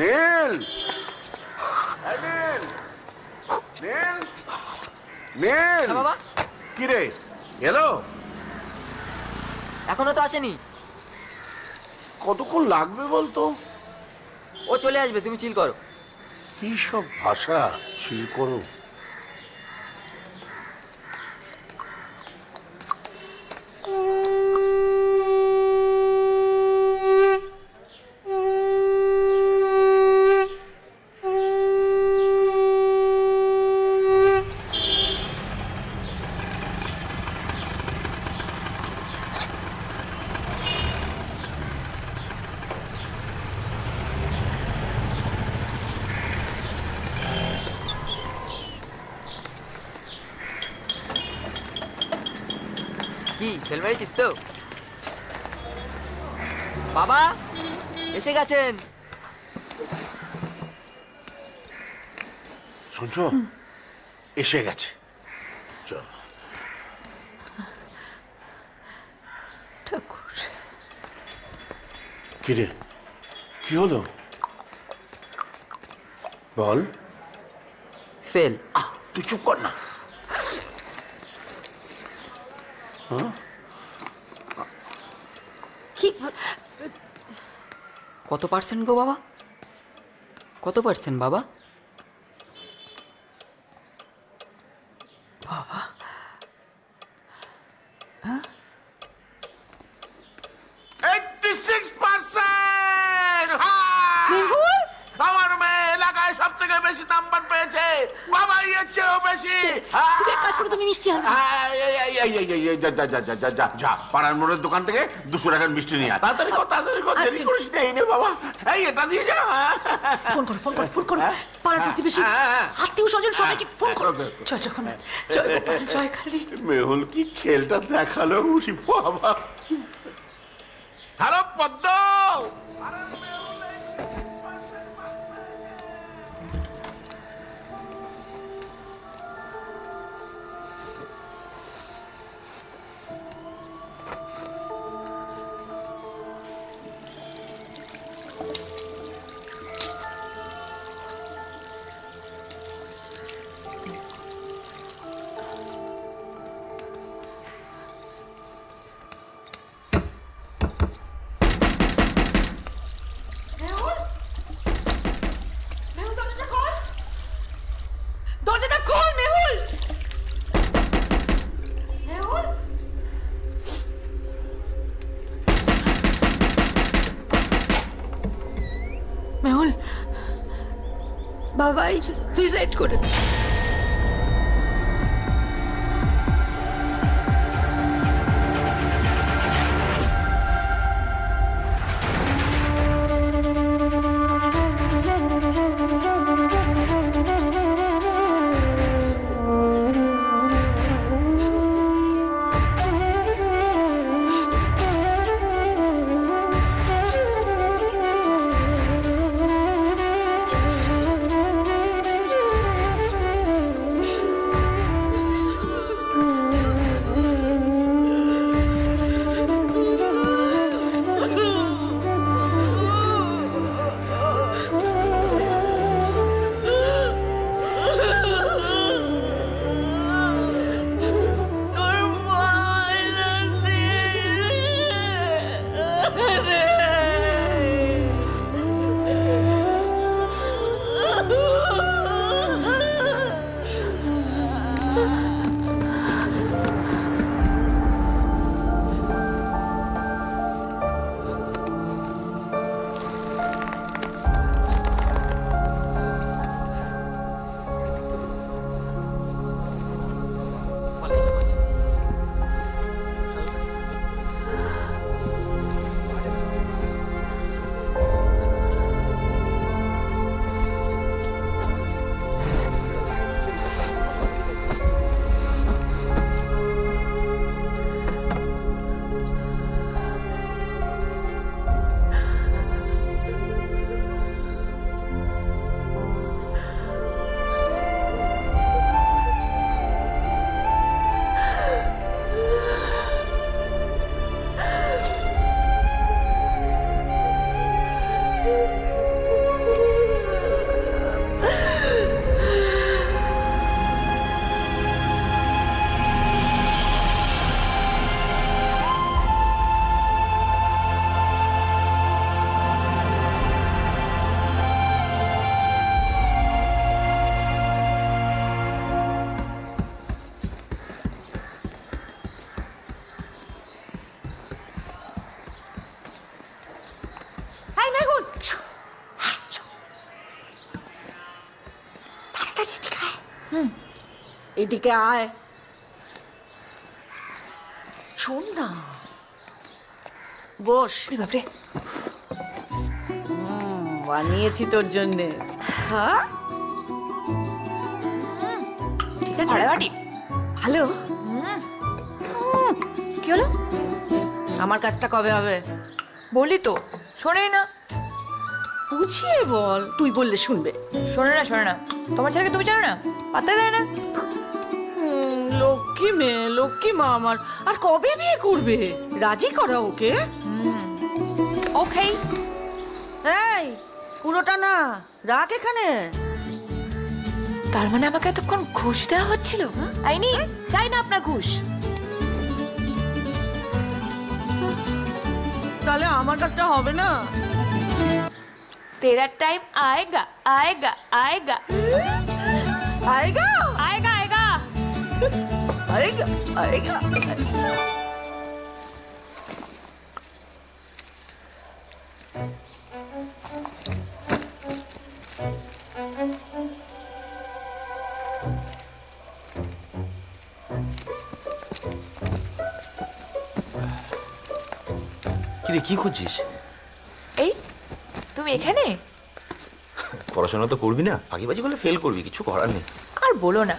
নীল, এই নীল, নীল, নীল। বাবা কি রে এলো? এখনো তো আসেনি। কতক্ষণ লাগবে বলতো? ও চলে আসবে, তুমি চিল করো। কি সব ভাষা, চিল করো। কি ফেল মেরেছিস তো? বাবা এসে গেছেন। শুনছো? এসে গেছে। চল। ঠাকুর, কি রে, কি হলো বল? ফেল। তুই চুপ কর না। কি কত পার্সেন্ট গো বাবা? কত পার্সেন্ট বাবা? 86%! আমার মেয়ে এলাকায় সব থেকে বেশি নাম্বার পেয়েছে। বাবা এর চেয়েও বেশি। তুমি এক কাজ করো, তুমি মিষ্টি আনো। যা পাড়ার মোড়ের দোকান থেকে 200 টাকার মিষ্টি নিয়ে আয়। তাড়াতাড়ি কর, তাড়াতাড়ি কর, দেরি করিস না। এই নে বাবা, এই এটা দিয়ে যা। ফোন করো, ফোন করো, ফোন করো। পাড়ার প্রতিবেশী, আত্মীয় স্বজন সবাইকে ফোন করো। জয় জগন্নাথ, জয় গোপাল, জয় কালী। মেহুল কি খেলটা দেখালো, উরি বাবা। হ্যালো পদ্ম। দরজাটা খোল মেহুল। মেহুল, মেহুল, বাবাই সুইসাইড করেছে। এদিকে আয়। শোন না, বস। বাপরে, বানিয়েছি তোর জন্যে। হ্যাঁ, ঠিক আছে। ফাটাফাটি। ভালো। কি হলো? আমার কাজটা কবে হবে? বলি তো, শোনেই না। বুঝিয়ে বল, তুই বললে শুনবে। শোনে না, শোনে না। তোমার ছেলেকে তুমি জানো না, পাত্তা দেয় না। লক্ষ্মী মেয়ে, লক্ষ্মী মা আমার। আর কবে বিয়ে করবে? রাজি করা ওকে। ওকে। এই, পুরোটা না, রাখ এখানে। তার মানে আমাকে এতক্ষণ ঘুষ দেওয়া হচ্ছিল? আইনি, চাই না আপনার ঘুষ। তাহলে আমার কাজটা হবে না। तेरा टाइम आएगा आएगा आएगा আয়েগা आएगा आएगा। আয়েগা আয়েগা। কিরে কি করছিস? এই তুমি এখানে? পড়াশোনা তো করবি না, আগেবাজি করলে ফেল করবি, কিছু করার নেই। আর বলো না,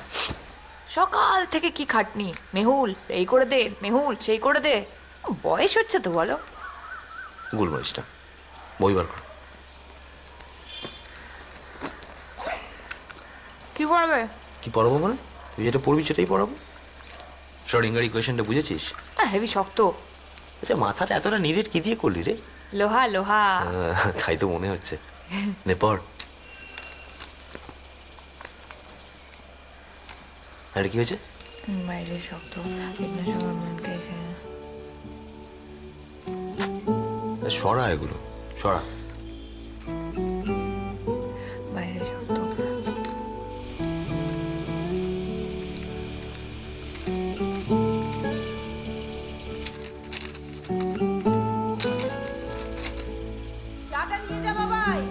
সকাল থেকে কি খাটনি। মেহুল এই করে দে, মেহুল সেই করে দে। বয়স হচ্ছে তো বলো। গোলমরিচটা বই বার কর। কি পড়াবে? কি পড়াবো মানে? তুই যেটা পড়বি সেটাই পড়াবো। শ্রোডিঙ্গার ইকুয়েশনটা বুঝেছিস? হেভি শক্ত। আচ্ছা, মাথাটা এতটা নিরেট কি দিয়ে করলি রে? লোহা লোহা। তাই তো মনে হচ্ছে। নে পড়। আরে কি হয়েছে? বাইরে শক্ত। সরা এগুলো, সরা। বাইরে শক্ত। চাটা নিয়ে যা বাবাই।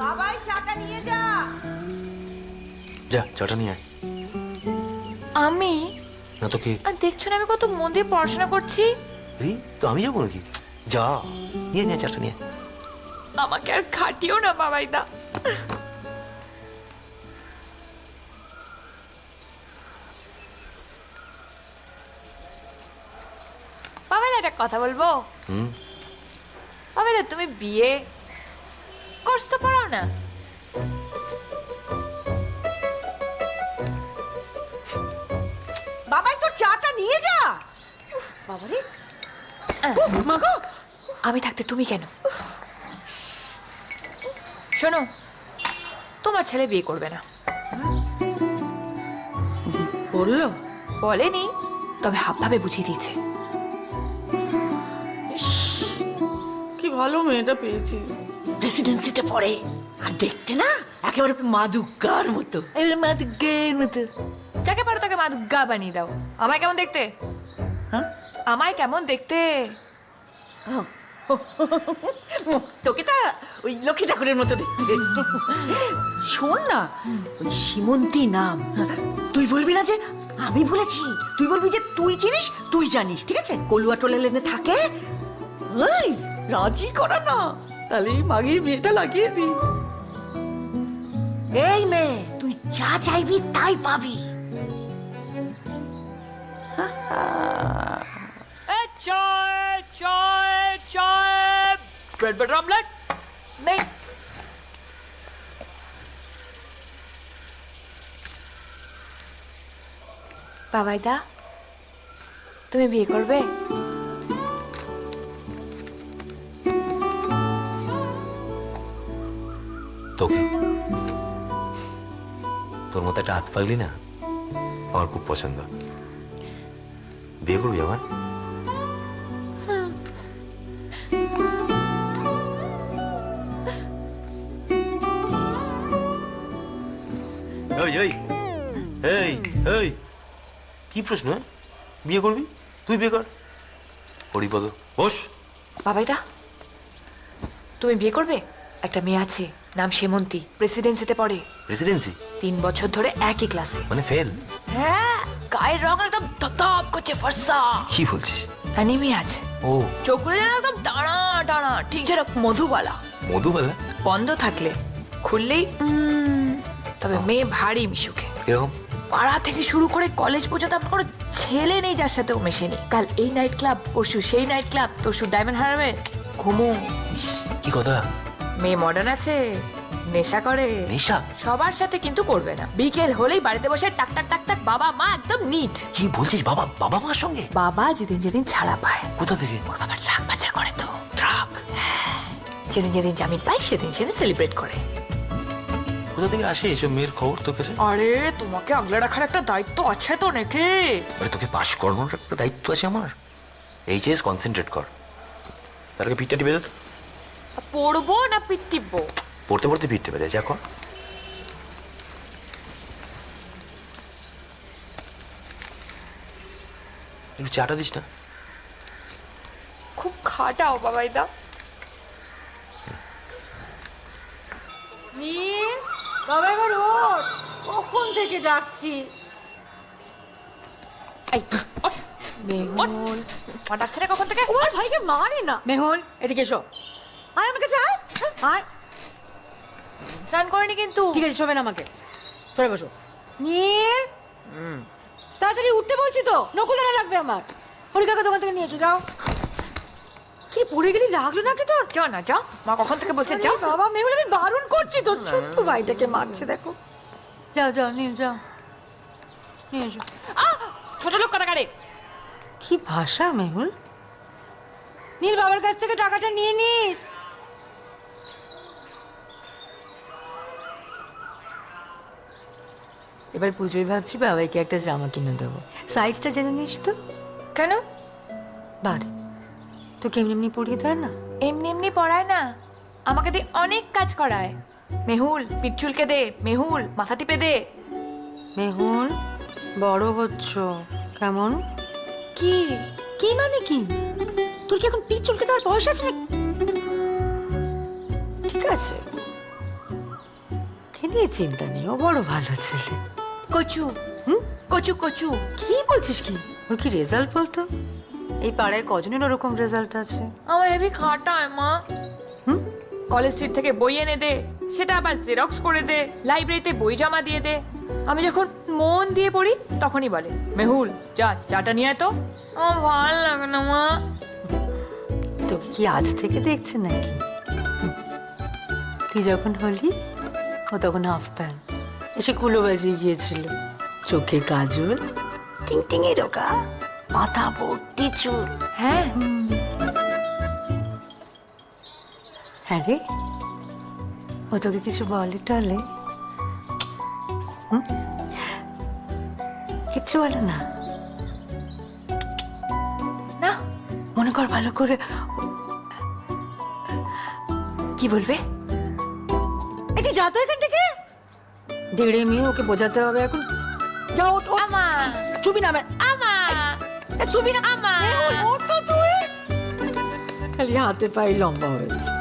বাবাই চাটা নিয়ে যা। যা চাটা নিয়ে আয়। আমি? না তো কে? আর দেখছো না আমি কত মন দিয়ে পড়াশোনা করছি। এই তো আমি যাবো নাকি? যা নিয়ে নিয়ে চাটা নিয়ে। আমাকে আর খাটিও না বাবাইদা। বাবাইদা একটা কথা বলবো? বাবাইদা তুমি বিয়ে কোর্স তো পড়াও না? বাবাই তোর চাটা নিয়ে যা। বাবারে, মা গো। আমি থাকতে তুমি কেন? শোনো, তোমার ছেলে বিয়ে করবে না। বললো? বলেনি, তবে হাবভাবে বুঝিয়ে দিয়েছে। কি ভালো মেয়েটা পেয়েছি। রেসিডেন্সিতে পড়ে, আর দেখতে না একেবারে মাদুকার মতো। এবারে মাদুকের মতো। যাকে পারো তাকে মা দুর্গা বানিয়ে দাও। আমায় কেমন দেখতে? হ্যাঁ, আমায় কেমন দেখতে? তোকে তা ওই লক্ষ্মী ঠাকুরের মতো দেখতে। শোন না, ওই সীমন্তী নাম তুই বলবি না যে আমি বলেছি। তুই বলবি যে তুই চিনিস, তুই জানিস, ঠিক আছে? কলুয়া টোলা লেনে থাকে। এই রাজি করা না, তাহলে এই মাগির বিয়েটা লাগিয়ে দি। এই মেয়ে, তুই যা চাইবি তাই পাবি। চায় চায় চায় ব্রেড বাটার অমলেট নেই। বাবাইদা, তুমি বিয়ে করবে? তোকে, তোর মতো একটা হাত পাগলি না আমার খুব পছন্দ। বিয়ে করবি আমার? এই এই এই এই কি প্রশ্ন? বিয়ে করবি? তুই বিয়ে কর। হরিপদ বস। বাবাইদা, তুমি বিয়ে করবে? একটা মেয়ে আছে, নাম সেমন্তী, প্রেসিডেন্সিতে পড়ে। প্রেসিডেন্সি 3 বছর ধরে একই ক্লাসে। মানে ফেল? হ্যাঁ, গায়ের রং একদম ধপ করছে, ফর্সা। কি বলছিস? অ্যানিমিয়া আছে। ও চোখগুলো যেন একদম টানা টানা, ঠিক যেন মধুবালা। মধুবালা? বন্ধ থাকলে খুললেই তবে মেয়ে ভারী মিশুকে। কিরকম? পাড়া থেকে শুরু করে কলেজ পর্যন্ত আমার কোনো ছেলে নেই যার সাথে ও মেশেনি। কাল এই নাইট ক্লাব, পরশু সেই নাইট ক্লাব, তরশু ডায়মন্ড হারবে। ঘুমো। কি কথা? মেয়ে মডার্ন আছে, নেশা করে। নেশা? সবার সাথে কিন্তু করবে না। বিকেল হলেই বাড়িতে বসে টাক টাক টাক টাক, বাবা মা একদম নিট। কি বলছিস? বাবা বাবা মার সঙ্গে? বাবা যেদিন যেদিন ছাড়া পায়। কোথা থেকে? ওর বাবা ট্রাক পাচার করে তো। ট্রাক? যেদিন যেদিন জামিন পায় সেদিন সেদিন সেলিব্রেট করে। কোথা থেকে আসে এসব মেয়ের খবর তোর কাছে? আরে তোমাকে আগলে রাখার একটা দায়িত্ব আছে তো নাকি? আরে তোকে পাশ করানোর একটা দায়িত্ব আছে আমার। এইচএস কনসেন্ট্রেট কর। তার আগে পিঠটা টিপে দে তো। পড়বো না পিটিবো? পড়তে পড়তে পিঠ টিপে দে, যা কর। একটু চাটা দিস না? খুব খাটাও বাবাইদা। নীল, বাবা এবার ওঠ, কখন থেকে ডাকছি। এই ওঠ, মেহুল। মা ডাকছে না কখন থেকে? ওর ভাইকে মানে না। মেহুল, এদিকে এসো। আয় আমার কাছে আয়। আয়। স্নান করেনি কিন্তু। ঠিক আছে, শোবেন আমাকে। সরে বসো। নীল, তাড়াতাড়ি উঠতে বলছি তো, নকুলদানা লাগবে আমার। হরিকাকে দোকান থেকে নিয়ে এসো, যাও। কি পড়ে গেলি, লাগলো নাকি তোর? যাও না, যাও। মা কখন থেকে বলছে যাও। আরে বাবা, মেহুল আমি বারণ করছি তো, ছোট্ট ভাইটাকে মারছে দেখো। যাও যাও, নীল যাও, নিয়ে এসো। ছোট লোক কথা কারে। কি ভাষা মেহুল। নীল, বাবার কাছ থেকে টাকাটা নিয়ে নিস। এবার পুজোয় ভাবছি বাবাইকে একটা জামা কিনে দেবো। সাইজটা জেনে নিস তো। কেন? বারে তোকে এমনি এমনি পরিয়ে দেয় না। এমনি এমনি পড়ায় না, আমাকে দিয়ে অনেক কাজ করায়। মেহুল পিঠ চুলকে দে, মেহুল মাথা টিপে দে। মেহুল, বড় হচ্ছ কেমন? কি কি মানে কি? তোর কি এখন পিঠ চুলকে দেওয়ার বয়স আছে না? ঠিক আছে, কে নিয়ে চিন্তা নেই, ও বড় ভালো ছেলে। কচু? কচু কচু। কি বলছিস কি? ওর কি রেজাল্ট বলতো? এই পাড়ায় কজনের ওরকম রেজাল্ট আছে? আমার হেভি খাটায় মা। কলেজ স্ট্রিট থেকে বই এনে দে, সেটা আবার জেরক্স করে দে, লাইব্রেরিতে বই জমা দিয়ে দে। আমি যখন মন দিয়ে পড়ি তখনই বলে, মেহুল যা চাটা নিয়ে আয় তো। আমার ভালো লাগে না মা। তোকে কি আজ থেকে দেখছে নাকি? তুই যখন হলি ও তখন হাফ প্যান্ট, এসে কুলো বাজিয়ে গিয়েছিল। চোখে কাজল, টিং টিং এ রোকা, মাথা ভর্তি চুল। হ্যাঁ, হ্যাঁ রে, ও তোকে কিছু বলে টলে? কিচ্ছু বলে না? না। মনে কর ভালো করে। কি বলবে? এই যা তো এখান থেকে। দেড়ে মেয়ে, ওকে বোঝাতে হবে এখন। যাও, ওঠ ওঠ। আমা চুবি না আমা চুবি না আমা। মেহুল, ওঠ তো তুই। খালি হাতে পাই লম্বা হয়েছে।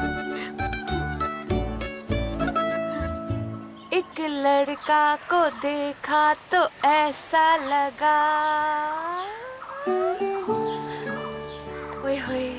एक लड़का को देखा तो ऐसा लगा, ओए होए।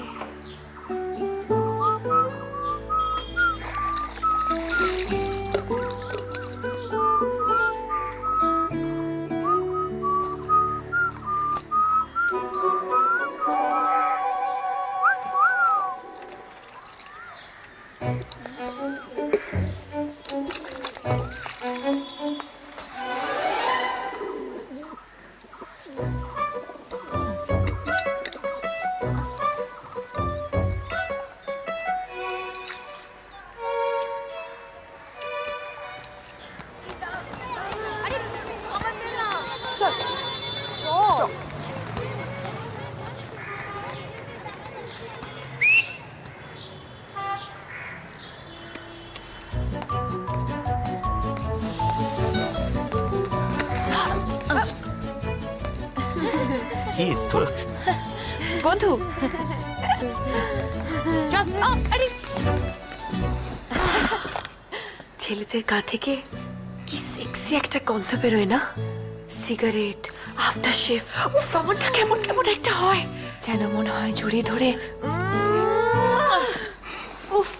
কি তোর? বন্ধু চল। আরে ছেলেদের গা থেকে কি সেক্সি একটা গন্ধ বেরোয় না, সিগারেট, আফটার শেভ। উফ, আমার না কেমন কেমন একটা হয়, যেন মনে হয় জড়িয়ে ধরে উফ,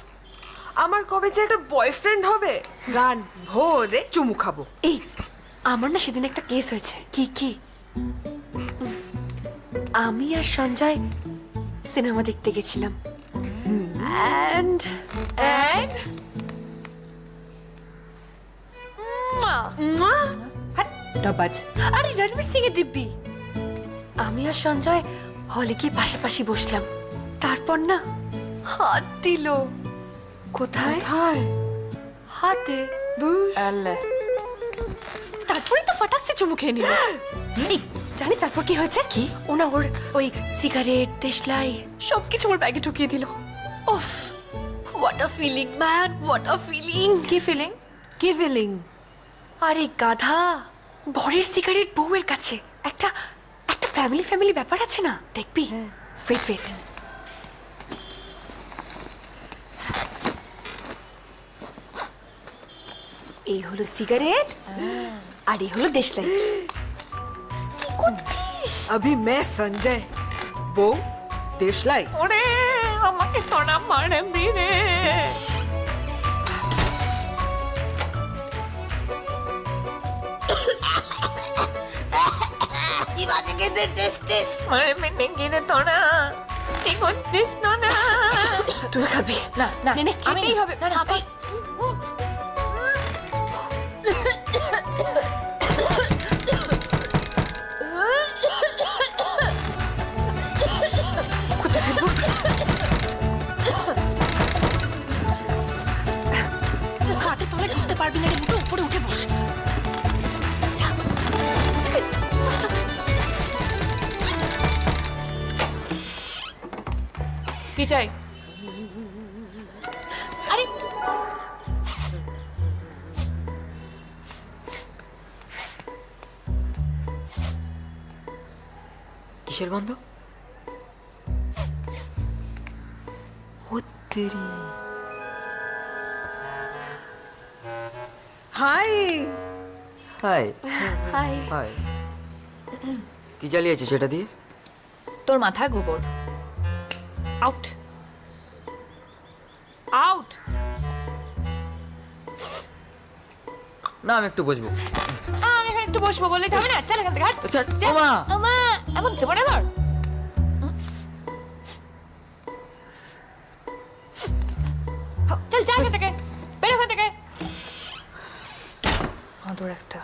আমার কবে যে একটা বয়ফ্রেন্ড হবে, গান ভোরে চুমু খাবো। এই আমার না সেদিন একটা কেস হয়েছে। কি কি? আমি আর সঞ্জয় সিনেমা দেখতে গেছিলাম, অ্যান্ড ডাবাজ আরে রণবীর সিং এর দিব্যি। আমি আর সঞ্জয় হলে গিয়ে পাশাপাশি বসলাম, তারপর না হাত দিল। কোথায়? হায় হাতে। আল্লাহ, তারপরে তো ফটাকসে চুমু খেয়ে নিল। এই, জানিস তারপর কি হয়েছে? কি? ওনা ওর ওই সিগারেট, দেশলাই সবকিছু ওর ব্যাগে ঢুকিয়ে দিল। উফ, what a feeling man, what a feeling. কি ফিলিং? কি ফিলিং? আরে গাধা, বরের সিগারেট বউয়ের কাছে একটা একটা ফ্যামিলি ফ্যামিলি ব্যাপার আছে না, দেখবি? ওয়েট ওয়েট, এই হলো সিগারেট আর এই হলো দেশলাই। কি করছিস? अभी मैं संजय বউ দেশলাই। ওরে আমাকে তোরা মারবি রে। কি বাজে খেতে টেস্ট টেস্ট। মারবি নাকি রে তোরা? কি করছিস তোরা? তুই খাবি? না না, নে, নে, আমি খেতেই হবে। না, না, খাবি? হাতে তোলে ঢুকতে পারবি না রে, মুখে উপরে উঠে বস। যা। কি চাই? আরে কিসের গন্ধ? High high high. হাই। কি জ্বালিয়েছে সেটা দিয়ে? তোর মাথার গোবর। Out out. না, আমি একটু বসবো। আমি এখানে একটু বসবো বললেই তো হবে না? চল এখান থেকে হাট। আচ্ছা, যা। ওমা। ওমা, এমন দেবো না এবার। চল যা এখান থেকে, বেরো এখান থেকে। আদর একটা।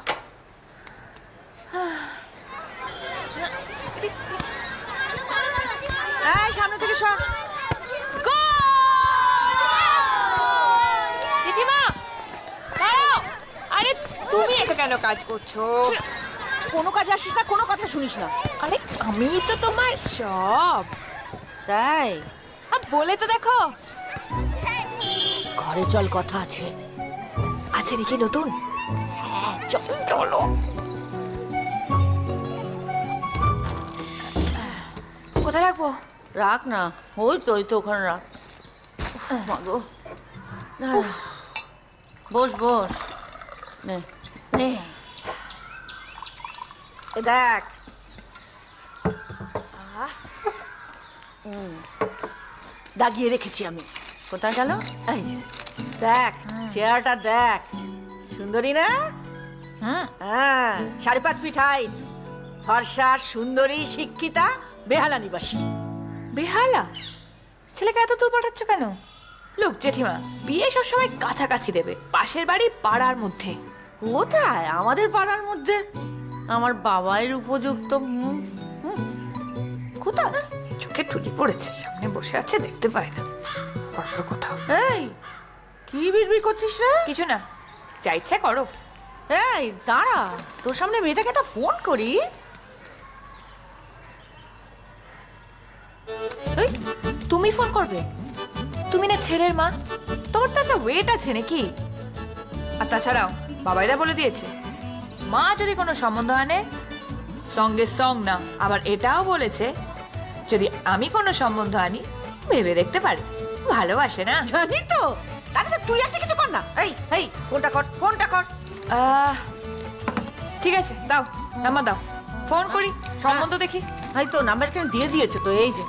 এই সামনে থেকে সর। জেঠিমা, দাঁড়াও। আরে তুমি এটা কেন কাজ করছো? কোনো কাজে আসিস না, কোনো কথা শুনিস না। আরে আমি তো তোমার সব। তাই বলে তো দেখো। ঘরে চল, কথা আছে। আছে নাকি নতুন? হ্যাঁ চলো। কোথায় রাখবো? রাখ না, ওই তো ওখানে রাখ। মাগো, বস বস, নে নে। এ দেখ, দাগিয়ে রেখেছি আমি। কোথায় গেল? এই যে দেখ, চেয়ারটা দেখ, সুন্দরী না? হ্যাঁ, 5.5 ফিট হাইট, ফর্সা, সুন্দরী, শিক্ষিতা, বেহালা নিবাসী। বেহালা? ছেলেকে এত দূর পাঠাচ্ছ কেন? লোক জেঠিমা, বিয়ে সবসময় কাছাকাছি দেবে, পাশের বাড়ি, পাড়ার মধ্যে। কোথায়? আমাদের পাড়ার মধ্যে। আমার বাবাইয়ের উপযুক্ত। কোথায়? চোখে ঠুলি পড়েছে, সামনে বসে আছে, দেখতে পায় না। বড় কথা। এই, কি বিড়বিড় করছিস রে? কিছু না, যা ইচ্ছা করো। এই দাঁড়া, তোর সামনে মেয়েটাকে একটা ফোন করি। এই, তুমি ফোন করবে? তুমি না ছেলের মা, তোমার তো একটা ওয়েট আছে নাকি? আর তাছাড়াও বাবাইদা বলে দিয়েছে, মা যদি কোনো সম্বন্ধ আনে সঙ্গে সং না। আবার এটাও বলেছে, যদি আমি কোনো সম্বন্ধ আনি ভেবে দেখতে পারি। ভালোবাসে না? জানি তো, তাহলে তুই একটা কিছু কর না। এই এই ফোনটা কর, ফোনটা কর। ঠিক আছে দাও, নাম্বার দাও, ফোন করি, সম্বন্ধ দেখি। এই তো নাম্বার কেন দিয়ে দিয়েছে তো, এই যে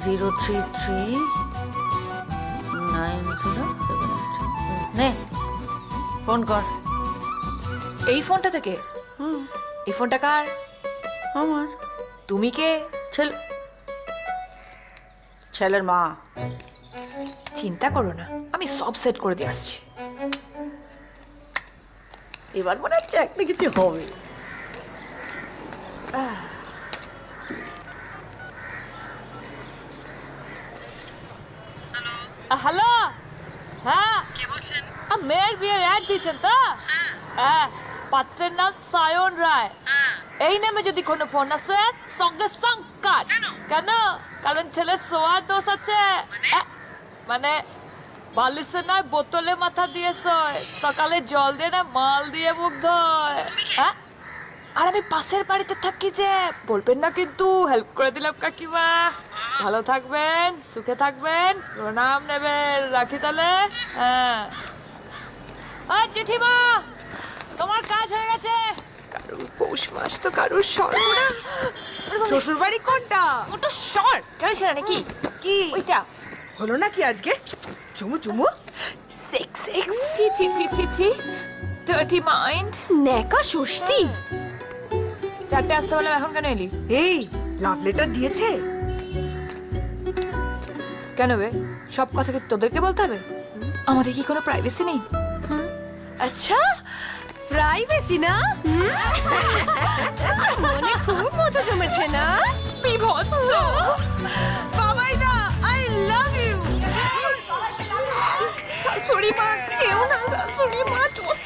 0339078 নে ফোন কর। এই ফোনটা থেকে? এই ফোনটা কার? আমার তুমি কে? ছেলের মা। চিন্তা করো না, আমি সব সেট করে দিয়ে আসছি। এবার মনে হচ্ছে একটা কিছু হবে। হ্যালো, হ্যাঁ কে বলছেন? মেয়ের বিয়ের অ্যাড দিয়েছেন তো? হ্যাঁ, পাত্রের নাম সায়ন রায়। এই নামে যদি কোনো ফোন আসে সঙ্গে সঙ্গ কাট। কেন? কারণ ছেলের সোয়ার দোষ আছে। মানে বালিশে নয় বোতলে মাথা দিয়ে শোয়, সকালে জল দিয়ে না মাল দিয়ে মুখ ধোয়। হ্যাঁ, আর আমি পাশের বাড়িতে থাকি যে, বলবেন না কিন্তু, হেল্প করে দিলাম কাকিমা। ভালো থাকবেন, সুখে থাকবেন, প্রণাম নেবেন, রাখি তাহলে। হ্যাঁ, আর জেঠিমা তোমার কাজ হয়ে গেছে। কারুর পৌষ মাস তো কারুর সর্বনা। শ্বশুর বাড়ি কোনটা? ওটা শর্ট জানিস না নাকি? কি ওইটা হলো নাকি আজকে? চুমু চুমু সেক্স সেক্স, ছি ছি ছি ছি ছি, ডার্টি মাইন্ড। নেকা ষষ্ঠী। চারটে আসতে বললাম, এখন কেন এলি? এই লাভ লেটার দিয়েছে? কেন বে, সব কথা কি তোদেরকে বলতে হবে? আমাদের কি কোনো প্রাইভেসি নেই? আচ্ছা, প্রাইভেসি না? মনে খুব মতো জমেছে না? বিভৎস। বাবাই দা, আই লাভ ইউ। শাশুড়ি মা কেউ না, শাশুড়ি মা চোখ।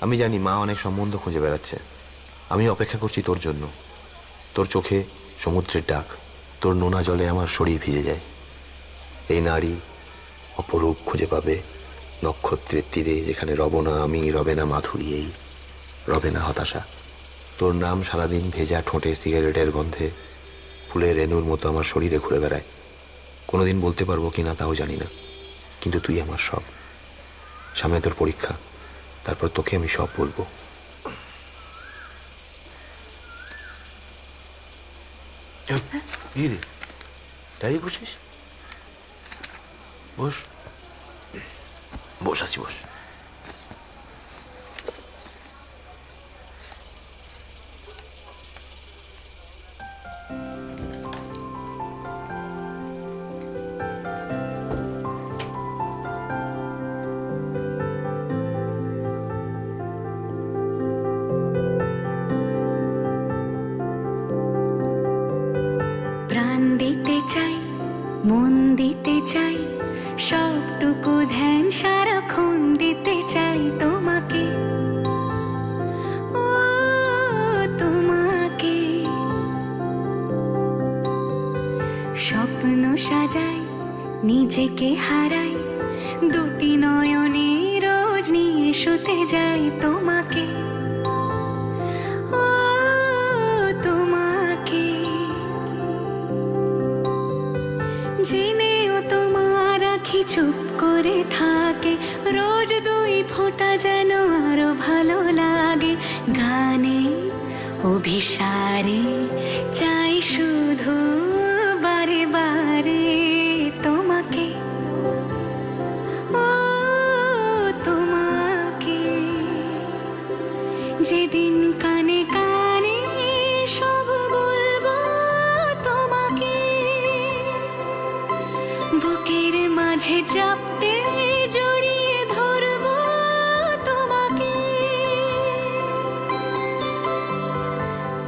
আমি জানি মা অনেক সম্বন্ধ খুঁজে বেড়াচ্ছে। আমি অপেক্ষা করছি তোর জন্য। তোর চোখে সমুদ্রের ডাক, তোর নোনা জলে আমার শরীর ভিজে যায়। এই নারী অপরূপ খুঁজে পাবে নক্ষত্রের তীরে, যেখানে রব না আমি, রবে না মাধুরী, এই রবে না হতাশা। তোর নাম সারাদিন ভেজা ঠোঁটে সিগারেটের গন্ধে ফুলের রেণুর মতো আমার শরীরে ঘুরে বেড়ায়। কোনোদিন বলতে পারবো কি না তাও জানি না, কিন্তু তুই আমার সব। সামনে তোর পরীক্ষা, তারপর তোকে আমি সব বলবো। এই রে, দাঁড়িয়ে বসিস? বস বস, আছি বস। প্রাণ দিতে চাই, মন দিতে চাই, সবটুকু ধ্যান সারাক্ষণ দিতে চাই তোমাকে, ও তোমাকে। স্বপ্ন সাজাই, নিজেকে হারাই, দুটি নয়নে রোজ নিয়ে শুতে যাই তোমাকে, ও তোমাকে। জেনেও তোমার আখি চুপ করে থাকে, রোজ দুই ফোঁটা যেন আরো ভালো লাগে। গানে অভিসারে চাই শুধু বারে বারে তোমাকে, ও তোমাকে। যেদিন কানে কানে সব বলবো তোমাকে, বুকের মাঝে চাপতে জড়িয়ে ধরবো তোমাকে।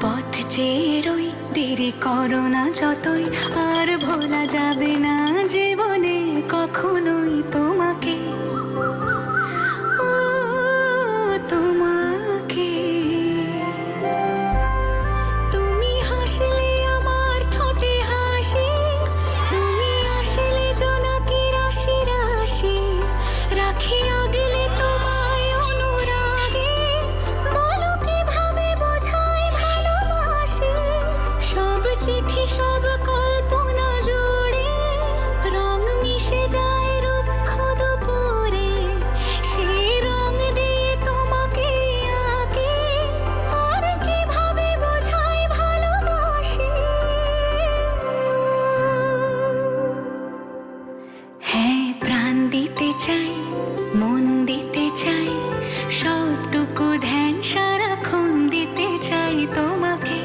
পথ চেয়ে রই দেরি করো না যতই, আর ভোলা যাবে না জীবনে কখনোই তোমাকে, ও তোমাকে। তুমি হাসলে আমার ঠোঁটে হাসি, তুমি আসলে জোনাকি রাশি রাশি, রাখি আগলে তোমায় অনুরাগে, বলো কিভাবে বোঝাই ভালোবাসি। সব চিঠি সব কল্পনা জুড়ে রং মিশে যায় রুক্ষ দুপুরে, সেই রং দিয়ে তোমাকে আঁকি, আর কিভাবে বোঝাই ভালোবাসি। হ্যাঁ, প্রাণ দিতে চাই, মন দিতে চাই, সবটুকু ধ্যান সারাক্ষণ দিতে চাই তোমাকে,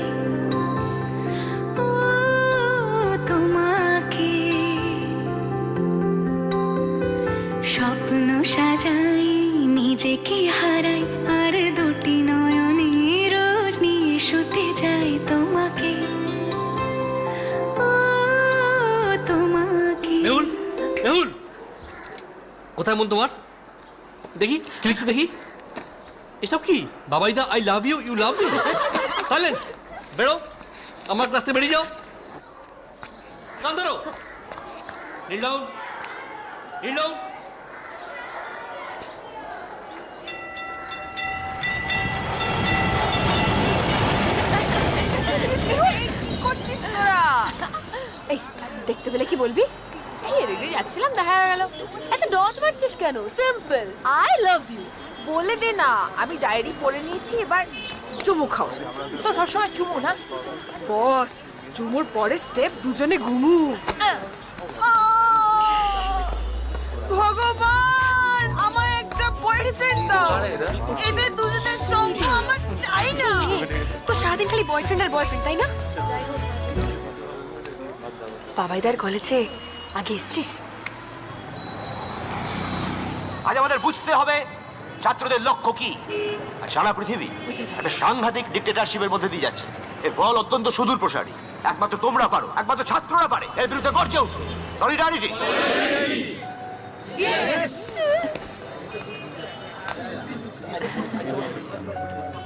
ও তোমাকে। স্বপ্ন সাজাই, নিজেকে হারাই, আর দুটি নয়নে রোজ নিয়ে শুতে যাই তোমাকে, ও তোমাকে। মেহুল, মেহুল, কোথায় মন তোমার? দেখি কি লিখছো দেখি। এসব কি বাবাইদা? I love you, you love you. Silence, বেরো, আমার ক্লাস থেকে বেরিয়ে যাও। কান ধরো, নীল ডাউন, নীল ডাউন। কি করছিস তোরা? এই দেখতে পেলে কি বলবি? এই এদিক দিয়ে যাচ্ছিলাম, দেখা হয়ে গেল। এত ডজ মারছিস কেন? সিম্পল, আই লাভ ইউ বলে দে না, আমি ডায়েরি পড়ে নিয়েছি, এবার চুমু খাও। তো সবসময় চুমু না। বস, চুমুর পরে স্টেপ দুজনে ঘুমু। ভগবান, আমার একটা বয়ফ্রেন্ড দাও। এদের দুজনের সঙ্গ আমার চাই না। তো সারাদিন খালি বয়ফ্রেন্ড আর বয়ফ্রেন্ড, তাই না? বাবাইদার কলেজে আগে এসছিস? আজ আমাদের বুঝতে হবে ছাত্রদের লক্ষ্য কি। আর সারা পৃথিবী একটা সাংঘাতিক ডিক্টেটরশিপের মধ্যে দিয়ে যাচ্ছে। এর ফল অত্যন্ত সুদূর প্রসারী। একমাত্র তোমরা পারো, একমাত্র ছাত্ররা পারে এর বিরুদ্ধে গর্জে উঠতে। সলিডারিটি।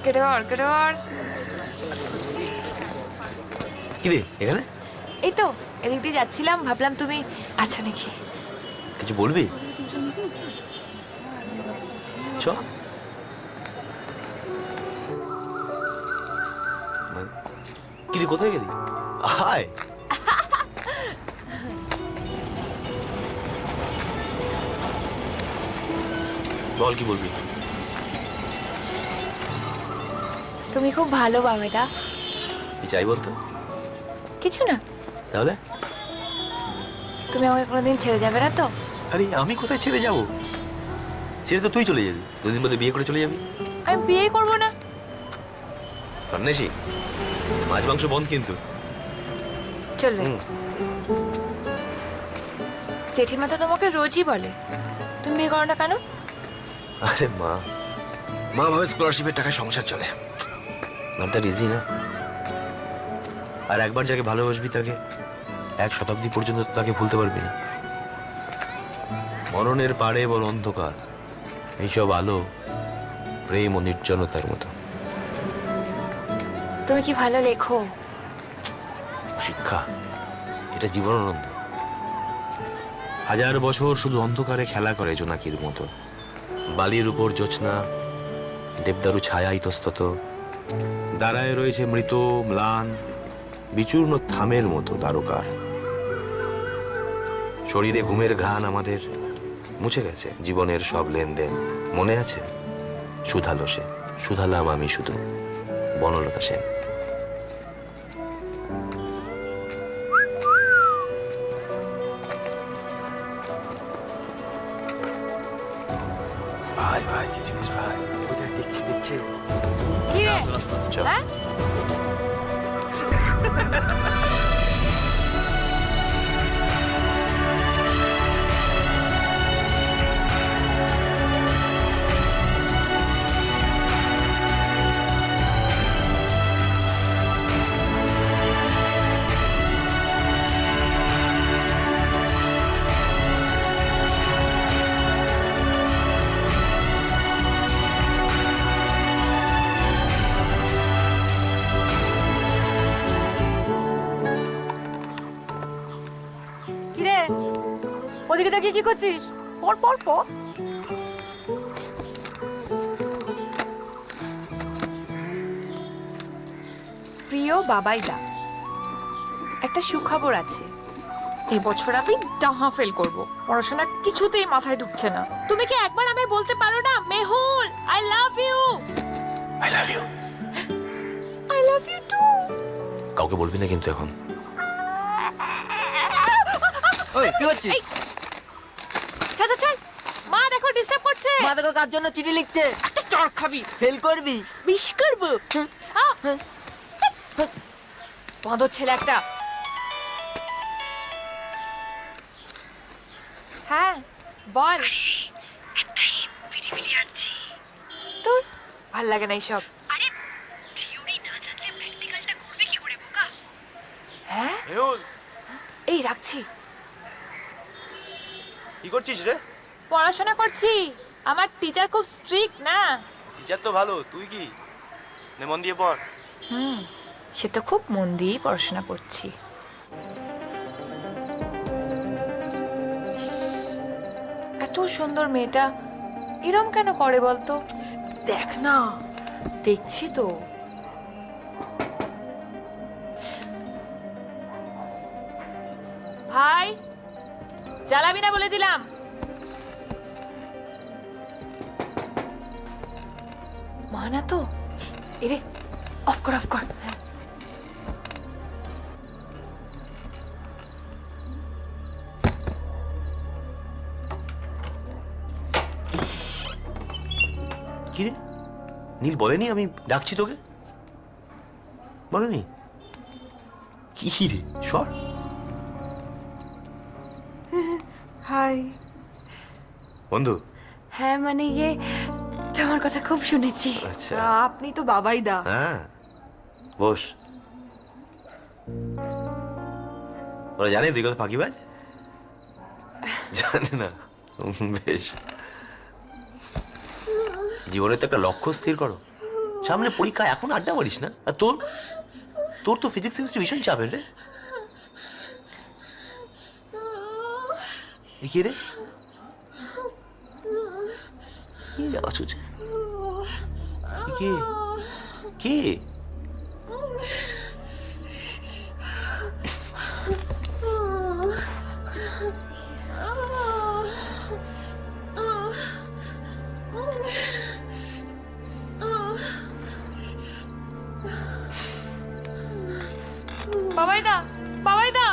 কেটে পড়, কেটে পড়। কি রে এখানে? এই তো এদিক দিয়ে যাচ্ছিলাম, ভাবলাম তুমি আছো নাকি। কিছু বলবি? চ। কি রে, কোথায় গেলি? হায়, বল কি বলবি? তুমি খুব ভালো বাবাইদা। কি চাই বলতো? কিছু না। তাহলে তুমি আমাকে কোনোদিন ছেড়ে যাবে না তো? আরে আমি কোথায় ছেড়ে যাব? ছেড়ে তো তুই চলে যাবি, দুদিন মধ্যে বিয়ে করে চলে যাবি। আমি বিয়ে করবো না। সন্ন্যাসী, মাছ মাংস বন্ধ কিন্তু। চলবে। জেঠিমা তো তোমাকে রোজই বলে তুমি বিয়ে করো না কেন? আরে মা, মা ভাবে স্কলারশিপের টাকায় সংসার চলে। নট দ্যাট ইজি না। আর একবার যাকে ভালোবাসবি তাকে এক শতাব্দী পর্যন্ত তাকে ভুলতে পারবি না। মরণের পাড়ে বড় অন্ধকার, এইসব আলো প্রেম ও নির্জনতার মতো। তুমি কি ভালো লেখো। শিক্ষা, এটা জীবনানন্দ। 1000 বছর শুধু অন্ধকারে খেলা করে জোনাকির মতো। বালির উপর জোছনা, দেবদারু ছায়া ইতস্তত, দাঁড়ায় রয়েছে মৃত ম্লান বিচূর্ণ থামের মতো তারকার। শরীরে ঘুমের ঘ্রাণ আমাদের মুছে গেছে, জীবনের সব লেনদেন মনে আছে। শুধালো সে, শুধালাম আমি শুধু। বনলতা সেন। ভাই ভাই কি জিনিস ভাই, ওটা দেখছি দেখছি। কি রে? চল। হ্যাঁ? ওদিকে তাকিয়ে কি করছিস? পর পর পর। প্রিয় বাবাইদা, একটা সুখবর আছে। এবছর আমি ডাহা ফেল করব। পড়াশোনা কিছুতেই মাথায় ঢুকছে না। তুমি কি একবার আমি বলতে পারো না, Mehul, I love you. I love you. I love you too. কাউকে বলবি না কিন্তু এখন। ওই কি হচ্ছে? ছাড় ছাড়, মা দেখো ডিস্টার্ব করছে। মা দেখো কার জন্য চিঠি লিখছে। একটা চড় খাবি। ফেল করবি? বিশ করবো। বাঁদর ছেলে একটা। হ্যাঁ বল। তোর ভাল লাগে না এইসব। হ্যাঁ মেহুল, এই রাখছি। কি করছিস রে? পড়াশোনা করছি। আমার টিচার খুব স্ট্রিক্ট না। টিচার তো ভালো, তুই কি? নে মন দিয়ে পড়। সে তো খুব মন দিয়েই পড়াশোনা করছি। ইস, এত সুন্দর মেয়েটা এরম কেন করে বলতো? দেখ না। দেখছি তো। ভাই জ্বালাবি না বলে দিলাম। মানা তো। এরে অফ কর অফ কর। কি রে, নীল বলেনি আমি ডাকছি তোকে? বলেনি? কি রে, সর। হাই। বন্ধু? হ্যাঁ মানে ইয়ে, তোমার কথা খুব শুনেছি। আচ্ছা, আপনি তো বাবাইদা। হ্যাঁ বস। ওরা জানে তুই কত ফাঁকিবাজ? জানে না? বেশ। জীবনে তো একটা লক্ষ্য স্থির করো। সামনে পরীক্ষা, এখন আড্ডা মারিস না। আর তোর তোর তো ফিজিক্স কেমিস্ট্রি ভীষণ চাপের রে। এ কি রে? কি আওয়াজ হচ্ছে? কে কে? বাবাইদা, বাবাইদা,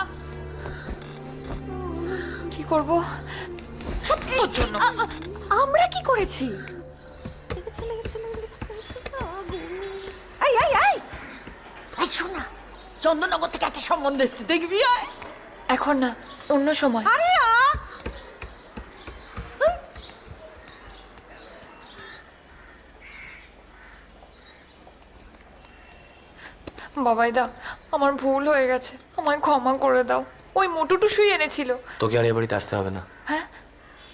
কি করব? সব তোর জন্য। আমরা কি করেছি? এই এই এই এই শোনা, চন্দননগর থেকে একটা সম্বন্ধ এসছে, দেখবি? আয়। এখন না, অন্য সময়। আরে বাবাইদা, আমার ভুল হয়ে গেছে, আমায় ক্ষমা করে দাও। ওই মোটুটু শুয়ে এনেছিল। তোকে আর এ বাড়িতে আসতে হবে না। হ্যাঁ,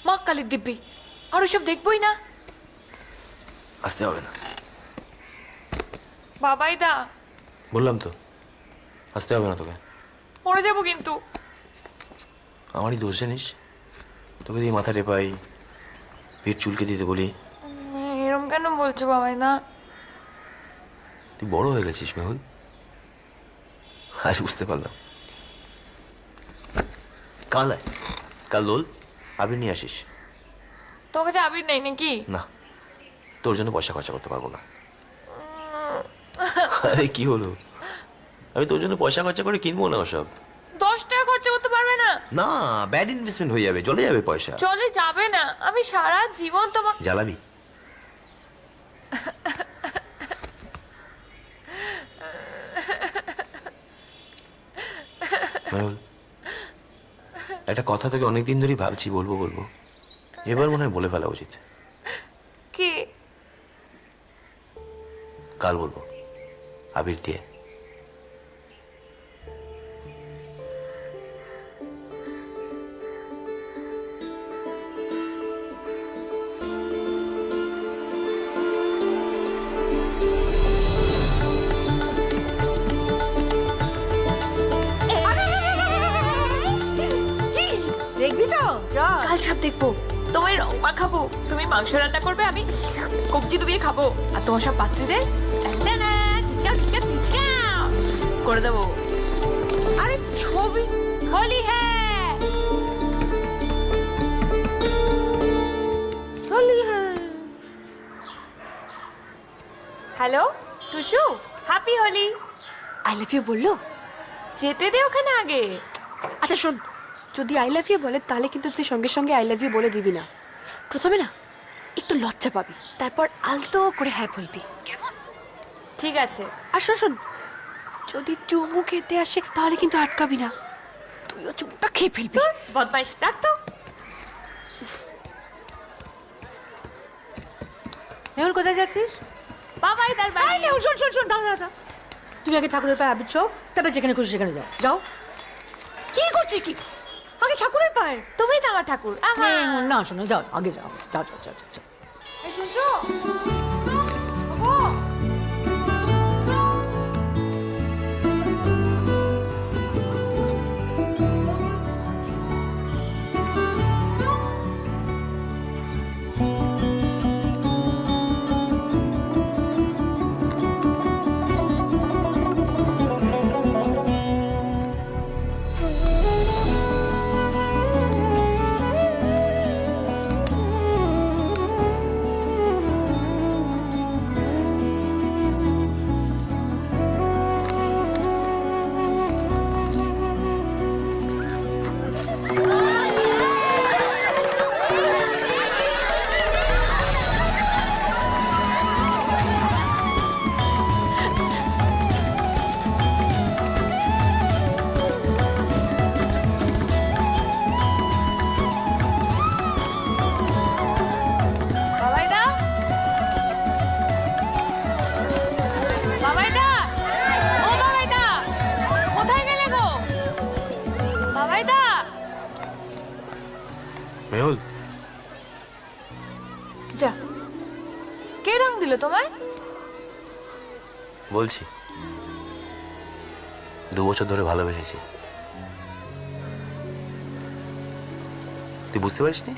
মা কালীর দিব্যি, আর ওইসব দেখবই না। আসতে হবে না, বাবাইদা। বললাম তো আসতে হবে না তোকে। মরে যাবো কিন্তু। আমারই দোষ জানিস, তোকে দিয়ে মাথা টেপাই, পেট চুলকে দিতে বলি। এরম কেন বলছো বাবাইদা? তুই বড় হয়ে গেছিস মেহুল, আজ বুঝতে পারলাম। কাল আয়, কাল দোল আবির নিয়ে আসিস। তোর কাছে আবির নেই নাকি? না, তোর জন্য পয়সা খরচা করতে পারবো না। আরে কি হলো, আমি তোর জন্য পয়সা খরচা করে কিনবো না ওসব। 10 টাকা খরচা করতে পারবে না? না, ব্যাড ইনভেস্টমেন্ট হয়ে যাবে, চলে যাবে পয়সা। চলে যাবে না, আমি সারা জীবন তোমাকে জ্বালাবি। মেহুল, একটা কথা তোকে অনেকদিন ধরেই ভাবছি, বলবো বলবো, এবার মনে হয় বলে ফেলা উচিত। কি? কাল বলবো, আবির দিয়ে। দেখবি তো যা কাল সব দেখবো। তোমায় রং মাখাবো, তুমি মাংস রান্না করবে, আমি কবজি ডুবিয়ে খাবো, আর তোমার সব পাত্রীদের করে দেবো। আরে ছবি হোলি হ্যাঁ। হলি হ্যাঁ hello Tusu, happy Holi. I love you বললো? যেতে দে ওখানে আগে। আচ্ছা শোন, যদি আই লাভ ইউ বলে তাহলে কিন্তু তুই সঙ্গে সঙ্গে আই লাভ ইউ বলে দিবি না। প্রথমে না একটু লজ্জা পাবি, তারপর আলতো করে হ্যাঁ বলবি। ঠিক আছে। আর শোন শোন, যদি চুমু খেতে আসে তাহলে কিন্তু আটকাবি না, তুইও চুমুটা খেয়ে ফেলবি। বদমাইশ, রাখতো। মেহুল কোথায় যাচ্ছিস? বাবাই তার এই বাড়ি। মেহুল শোন শোন শোন দাদা দাদা, তুমি আগে ঠাকুরের পায়ে আবির ছো, তারপরে যেখানে খুশি সেখানে যাও যাও। কি করছিস কি? আগে ঠাকুরের পায়ে। তুমি তো আমার ঠাকুর। মেহুল না শোনো, যাও আগে যাও যাও যাও যাও যাও। এই শুনছো? ওগো! বাবাই দা, বাবাই দা, ও বাবাই দা, কোথায় গেলে গো? বাবাই দা। মেহুল, যা, কে রং দিল তোমায়? বলছি 2 বছর ধরে ভালোবেসেছি, তুই বুঝতে পারিসনি?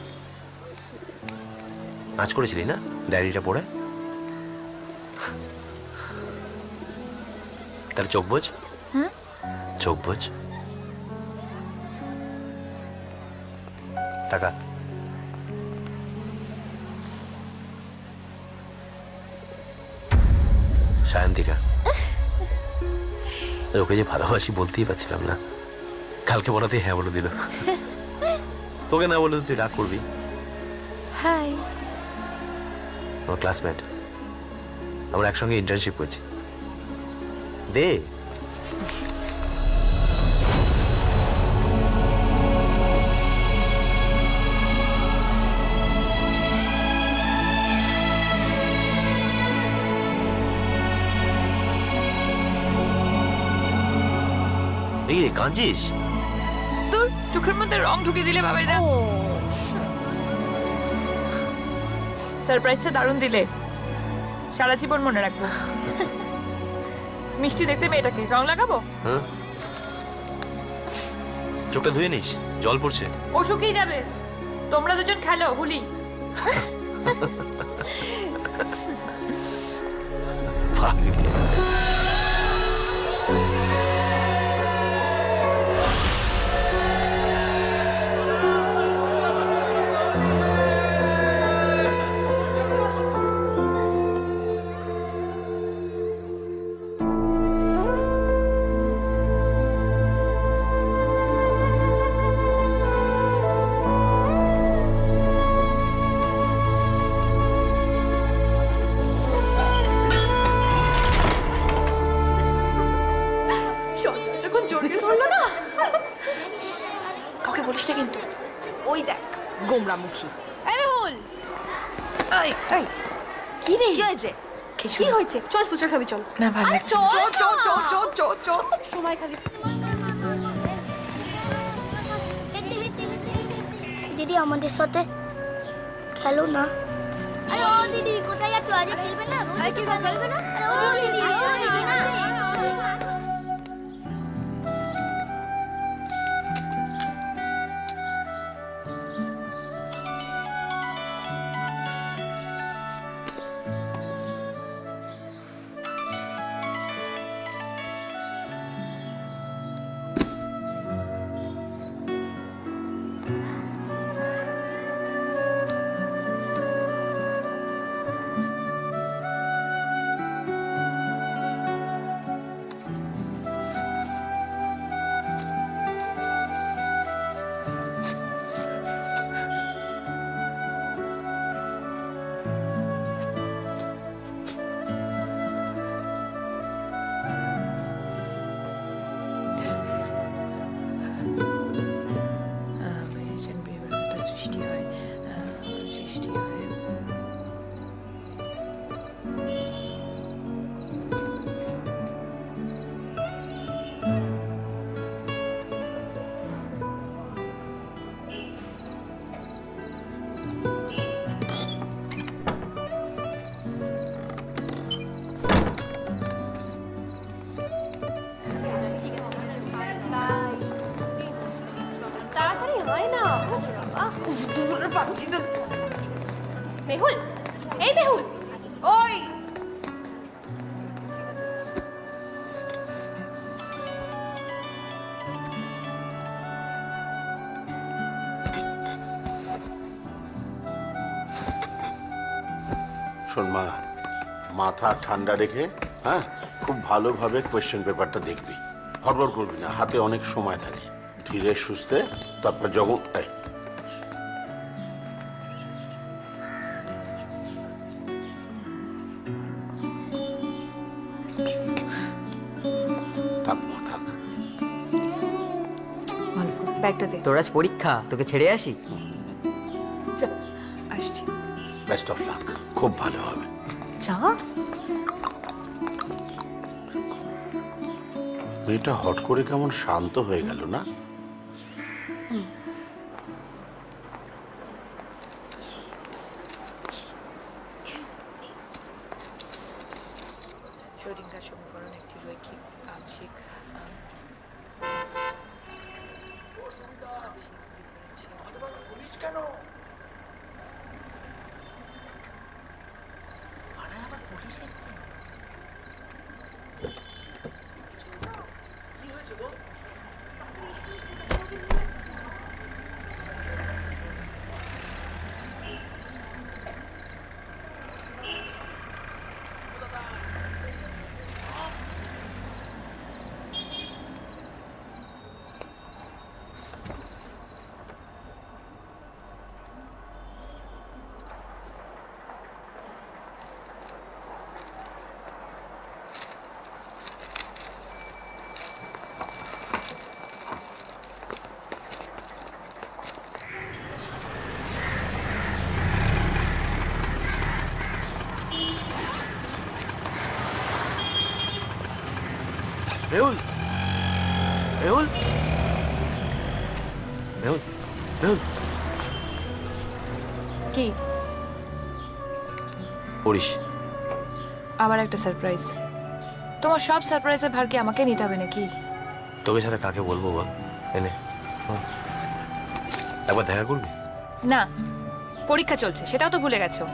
নাচ করেছিলি না ডায়েরিটা পড়ে? তাহলে চোখ বোঝ, চোখ বোঝ, টাকা। সায়ন্তিকা, ওকে যে ভালোবাসি বলতেই পারছিলাম না, কালকে বলাতেই হ্যাঁ বলে দিল। তোকে না বলে তো তুই রাগ করবি। হাই। আমার ক্লাসমেট, আমরা একসঙ্গে ইন্টার্নশিপ করছি। দে এই রে, কাঁদছিস? তোর চোখের মধ্যে রং ঢুকিয়ে দিলে বাবাই দা। সারপ্রাইজটা দারুণ দিলে, সারা জীবন মনে রাখবো। মিষ্টি দেখতে মেয়েটাকে, রং লাগাবো? হ্যাঁ, চোখটা ধুয়ে নিস, জল পড়ছে। ও শুকিয়ে যাবে, তোমরা দুজন খেলো হুলি। ভারী মেয়ে। সঞ্জয় যখন জড়িয়ে ধরলো না, কাউকে বলিস না কিন্তু। ওই দেখ গোমরামুখী। এই মেহুল, এই এই কি রে? কি হয়েছে? কি হয়েছে? চল ফুচকা খাবি, চল। না ভালো আরে লাগছে। চল, চো চো চো চো চো চো। সময় খালি। দিদি আমাদের সাথে খেলো না। আরে ও দিদি কোথায় যাচ্ছ? আজ খেলবে না? আরে কি খেলবে না? আরে ও দিদি না। সৃষ্টি হয় সৃষ্টি হয় তাড়াতাড়ি হয় না উফ, বাবা। দূরে পাচ্ছি না। মেহুল এই মেহুল ওই শোন মা, মাথা ঠান্ডা রেখে হ্যাঁ খুব ভালোভাবে কোয়েশ্চেন পেপারটা দেখবি, হড়বড় করবি না, হাতে অনেক সময় থাকে। ধীরে সুস্থে তারপর যখন এই থাক মা থাক। ব্যাগটা দে তোর আজ পরীক্ষা, তোকে ছেড়ে আসি। আসছি বেস্ট অফ লাক, খুব ভালো হবে। চা মেয়েটা হট করে কেমন শান্ত হয়ে গেল না? শ্রোডিঙ্গার সমীকরণ একটি রৈখিক আংশিক মেহুল, মেহুল, মেহুল, মেহুল, কি পড়িস। আবার একটা সারপ্রাইজ। তোমার সব সারপ্রাইজের ভার কি আমাকে নিতে হবে নাকি? তোকে ছাড়া কাকে বলবো বল? এনে শোন, একবার দেখা করবি? না, পরীক্ষা চলছে, সেটাও তো ভুলে গেছো।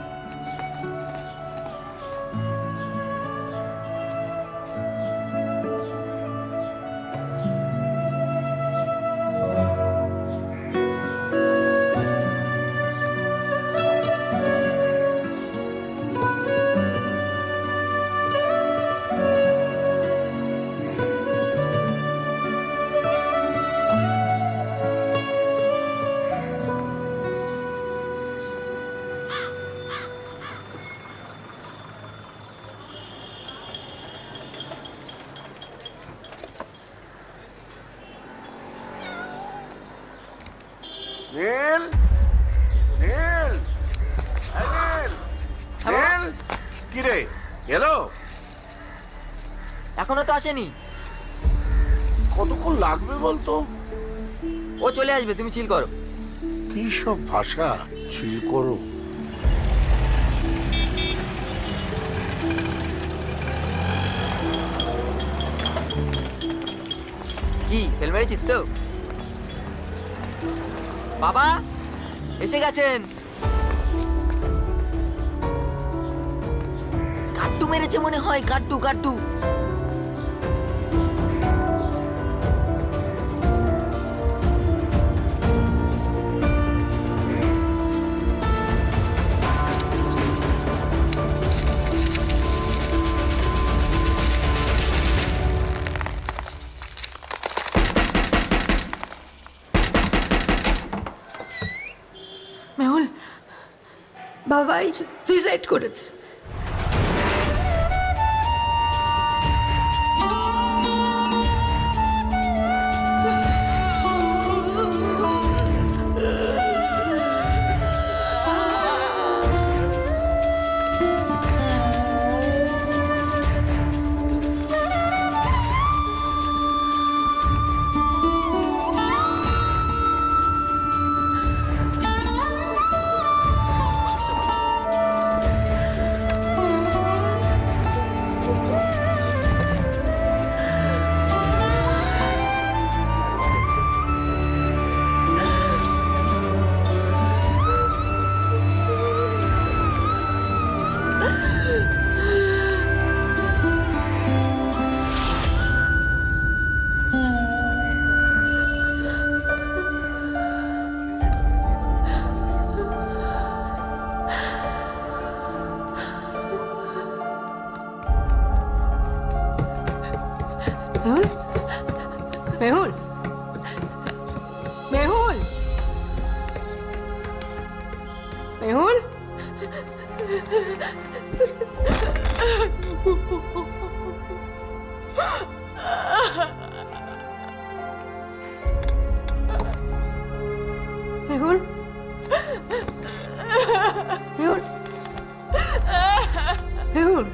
নীল, নীল, এই নীল, নীল, কি রে এলো? এখনো তো আসেনি। কতক্ষণ লাগবে বলতো? ও চলে আসবে, তুমি চিল করো। কি সব ভাষা, চিল করো। কি ফেল মেরেছিস তো? বাবা এসে গেছেন। গাড্ডু মেরেছে মনে হয়, গাড্ডু গাড্ডু। মেহুল বাবাই সুইসাইড করেছে। মেহুল মেহুল মেহুল মেহুল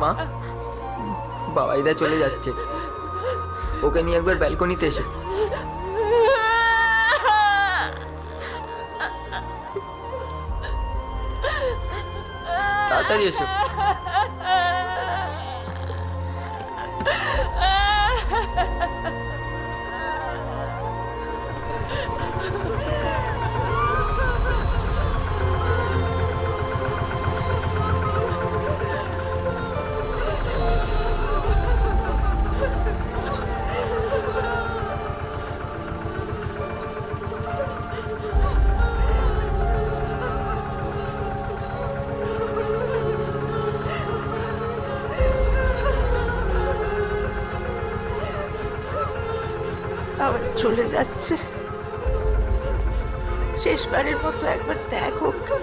মা, বাবাইদা চলে যাচ্ছে, ওকে নিয়ে একবার ব্যালকনিতে এসো। তাড়াতাড়ি এসো। আবার চলে যাচ্ছে, শেষবারের মতো একবার দেখ ওকে।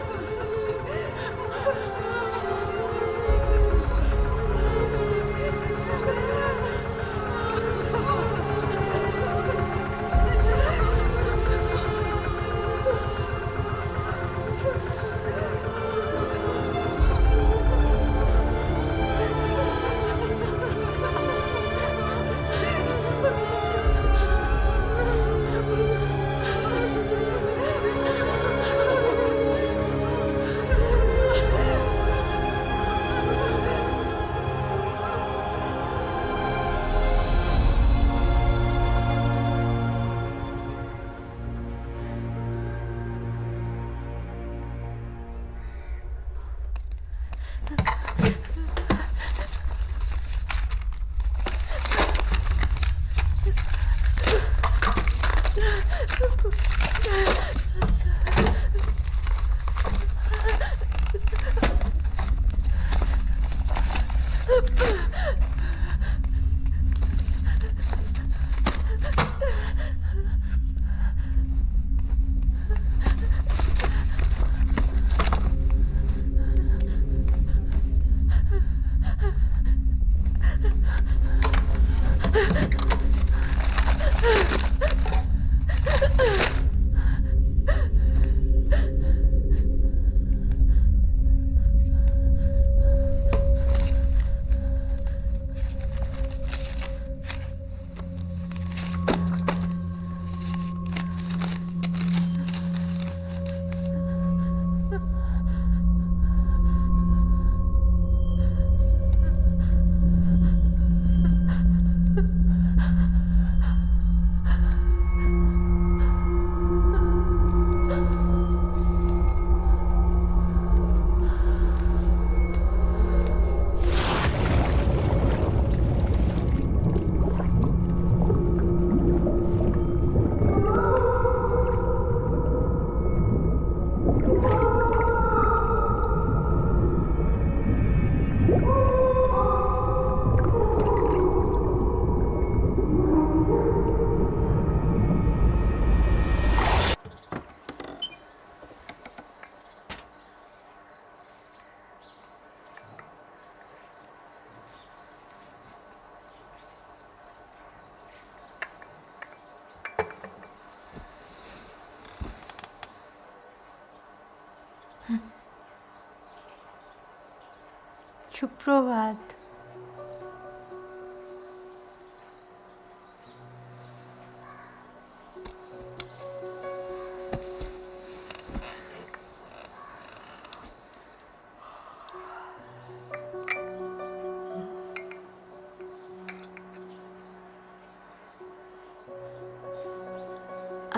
সুপ্রভাত।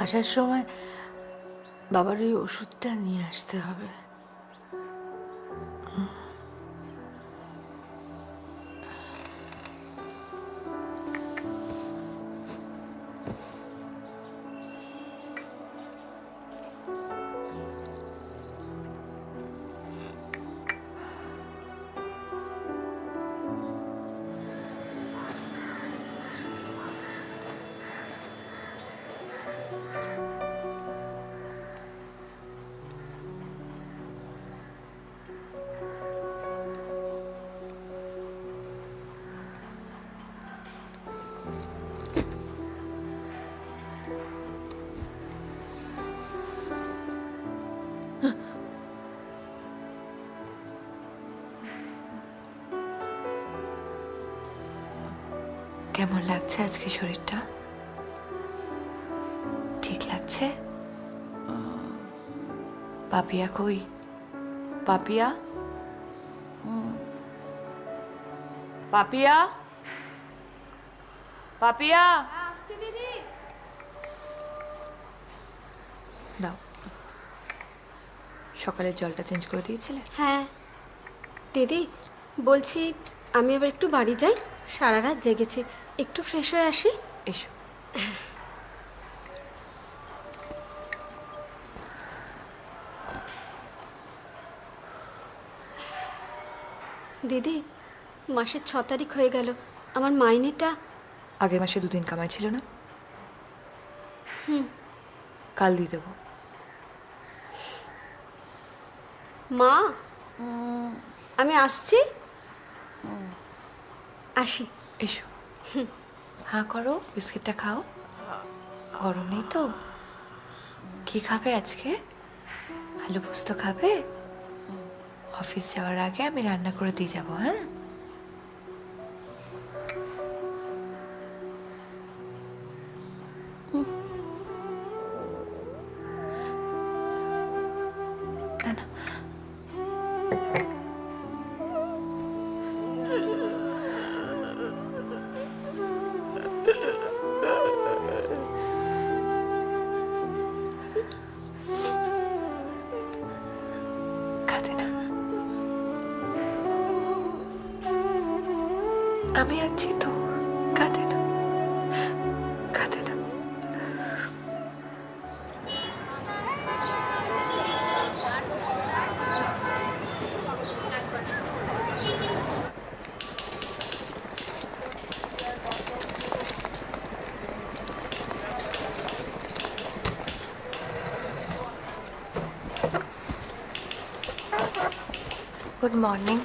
আসার সময় বাবার ওই ওষুধটা নিয়ে আসতে হবে। কেমন লাগছে আজকে শরীরটা? ঠিক লাগছে? পাপিয়া কই? পাপিয়া? পাপিয়া? পাপিয়া? আসছে দিদি। দাও। সকালের জলটা চেঞ্জ করে দিয়েছিলে? হ্যাঁ দিদি, বলছি আমি আবার একটু বাড়ি যাই, সারা রাত জেগেছি, একটু ফ্রেশ হয়ে আসি। এসো। দিদি, মাসের 6 তারিখ হয়ে গেল, আমার মাইনেটা। আগের মাসে 2 দিন কামাই ছিল না? কাল দিয়ে দেবো। মা, আমি আসছি। আসি। এসো। হ্যাঁ করো, বিস্কিটটা খাও। গরম নেই তো? কি খাবে আজকে? আলু পোস্ত খাবে? অফিস যাওয়ার আগে আমি রান্না করে দিয়ে যাবো, হ্যাঁ? না না, কাঁদে না। আমি আছি তো, কাঁদে না, কাঁদে না। Good morning.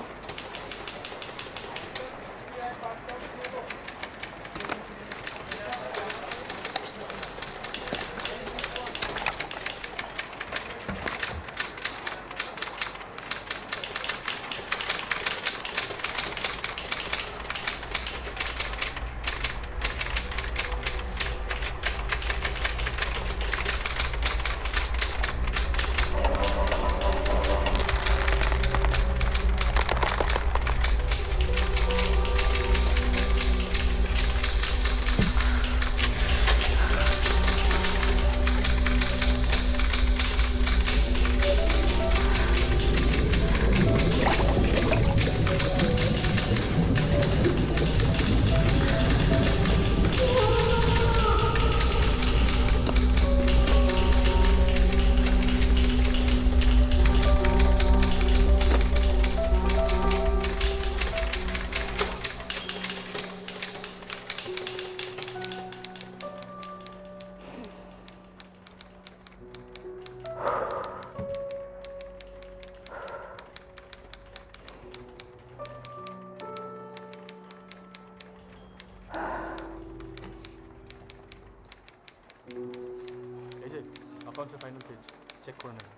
এই যে অ্যাকাউন্টসের ফাইনাল পেজ চেক করে নেবেন।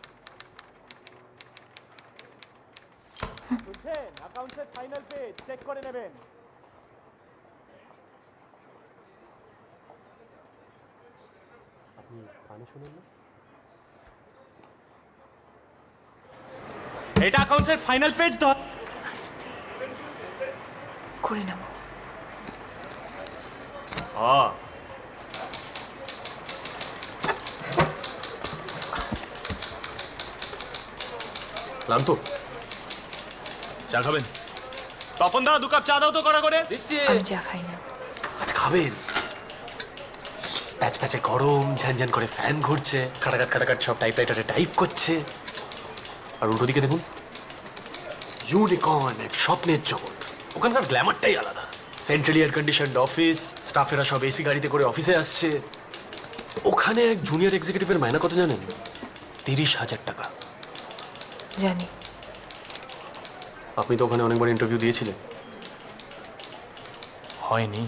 বুঝছেন অ্যাকাউন্টসের ফাইনাল পেজ চেক করে নেবেন। আপনি কানে শুনুন না। এটা অ্যাকাউন্টসের ফাইনাল পেজ তো। করে নেব। ক্লান্ত? চা খাবেন? তপন দা 2 কাপ চা দাও তো কড়া করে। আমি চা খাই না। আজ খাবেন? প্যাচ প্যাচে গরম, ঝানঝান করে ফ্যান ঘুরছে, খাটাখাট খাটাখাট সব টাইপরাইটারে টাইপ করছে। আর উল্টো দিকে দেখুন, ইউনিকর্ন, এক স্বপ্নের জগৎ। ওখানকার গ্ল্যামারটাই আলাদা। সেন্ট্রালি এয়ার কন্ডিশনড অফিস, স্টাফেরা সব এসি গাড়িতে করে অফিসে আসছে। ওখানে এক জুনিয়র এক্সিকিউটিভের মাইনা কত জানেন? 30,000 টাকা। জানি। আপনি তো ওখানে অনেকবার ইন্টারভিউ দিয়েছিলেন। হয়নি।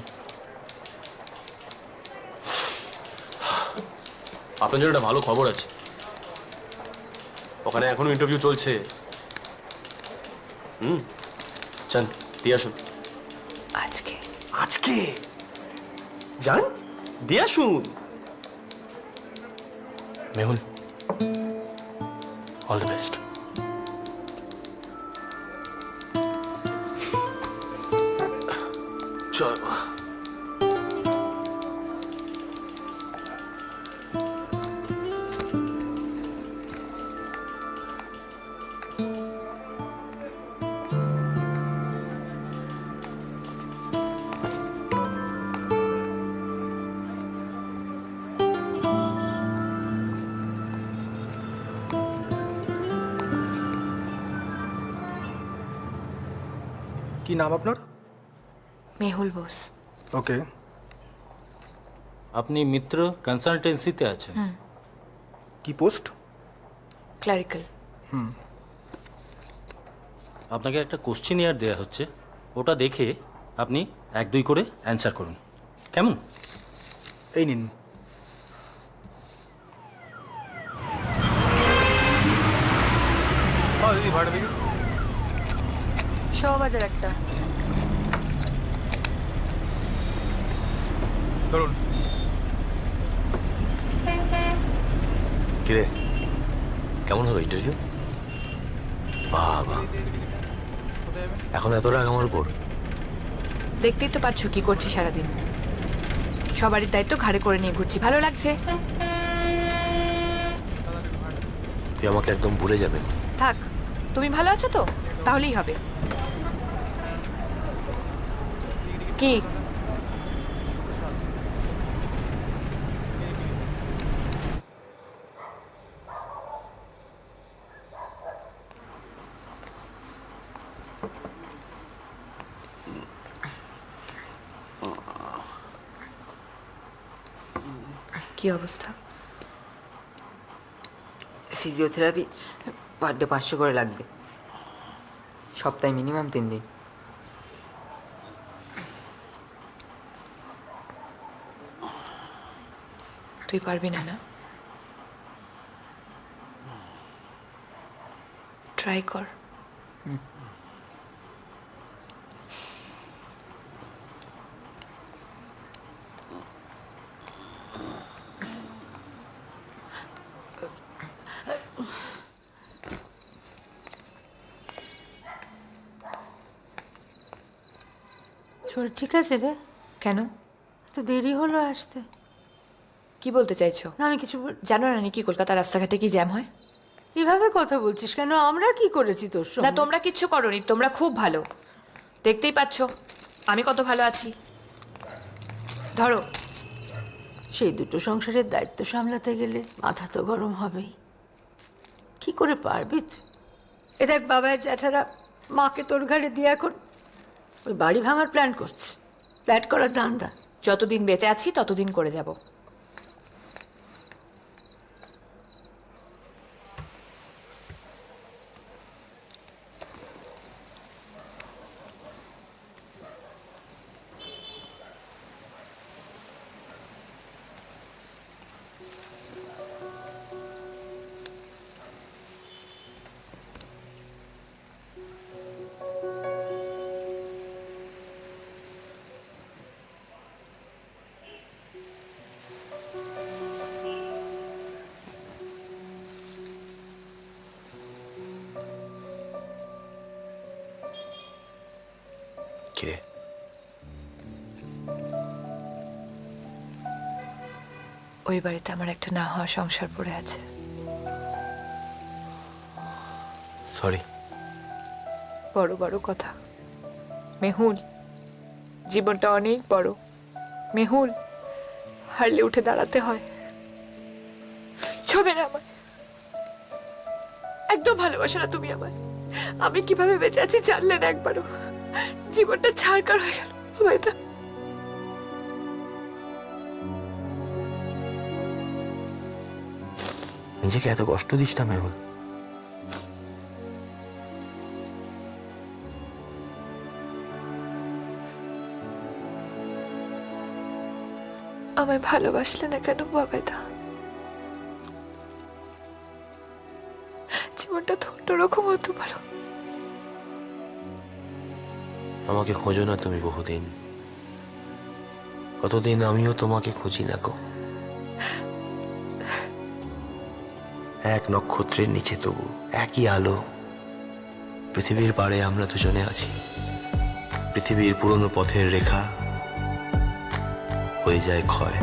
আপনার জন্য একটা ভালো খবর আছে, ওখানে এখনো ইন্টারভিউ চলছে। চান দিয়ে আসুন। আজকে? আজকে যান, দিয়ে আসুন। Mehul, all the best. জয় মা। কি নাম আপনার? মেহুল বোস। ওকে। আপনি মিত্র কনসালটেন্সিতে আছেন। কি পোস্ট? ক্লারিক্যাল। আপনাকে একটা কোশ্চেনিয়ার দেওয়া হচ্ছে, ওটা দেখে আপনি 1-2 করে অ্যান্সার করুন, কেমন? এই নিন। দিদি ভাড়া দেখি। 100,000 একটা। ধরুন। কিরে, কেমন হলো ইন্টারভিউ? বাবা, এখন এত রাগ আমার উপর? দেখতেই তো পাচ্ছ কি করছি সারাদিন। সবারই দায়িত্ব ঘাড়ে করে নিয়ে ঘুরছি, ভালো লাগছে। তুই আমাকে একদম ভুলে যাবে। থাক, তুমি ভালো আছো তো, তাহলেই হবে। কি কি অবস্থা? ফিজিওথেরাপি পার ডে 500 করে লাগবে, সপ্তাহে মিনিমাম 3 দিন। তুই পারবি না? না, ট্রাই কর। শরীর ঠিক আছে রে? কেন? তো দেরি হলো আসতে। কি বলতে চাইছো? না আমি কিছু জানো না নাকি কলকাতার রাস্তাঘাটে কি জ্যাম হয়? এভাবে কথা বলছিস কেন? আমরা কি করেছি তোর না, সঙ্গে? তোমরা কিচ্ছু করোনি, তোমরা খুব ভালো। দেখতেই পাচ্ছ আমি কত ভালো আছি। ধরো, সেই দুটো সংসারের দায়িত্ব সামলাতে গেলে মাথা তো গরম হবেই। কি করে পারবি তুই? এ দেখ, বাবায় জ্যাঠারা মাকে তোর ঘাড়ে দিয়ে এখন ওই বাড়ি ভাঙার প্ল্যান করছে। ফ্ল্যাট করার ধান্দা। যতদিন বেঁচে আছি ততদিন করে যাব। কে? ওই বাড়িতে আমার একটা না হওয়া সংসার পড়ে আছে। সরি। বড় বড় কথা মেহুল, জীবনটা অনেক বড় মেহুল, হারলে উঠে দাঁড়াতে হয়। ছবে না আমার, একদম ভালোবাসো না তুমি আমায়। আমি কিভাবে বেঁচে আছি জানলে না একবারও। জীবনটা ছাড়কার হয়ে গেল বাবাইদা। নিজেকে এত কষ্ট দিস না মেহুল। আমায় ভালোবাসলে না কেন বাবাইদা? জীবনটা তো অন্যরকম হতে পারো। আমাকে খোঁজো না তুমি বহুদিন, কতদিন আমিও তোমাকে খুঁজি না গো। এক নক্ষত্রের নিচে তবু একই আলো। পৃথিবীর পাড়ে আমরা দুজনে আছি। পৃথিবীর পুরনো পথের রেখা হয়ে যায় ক্ষয়।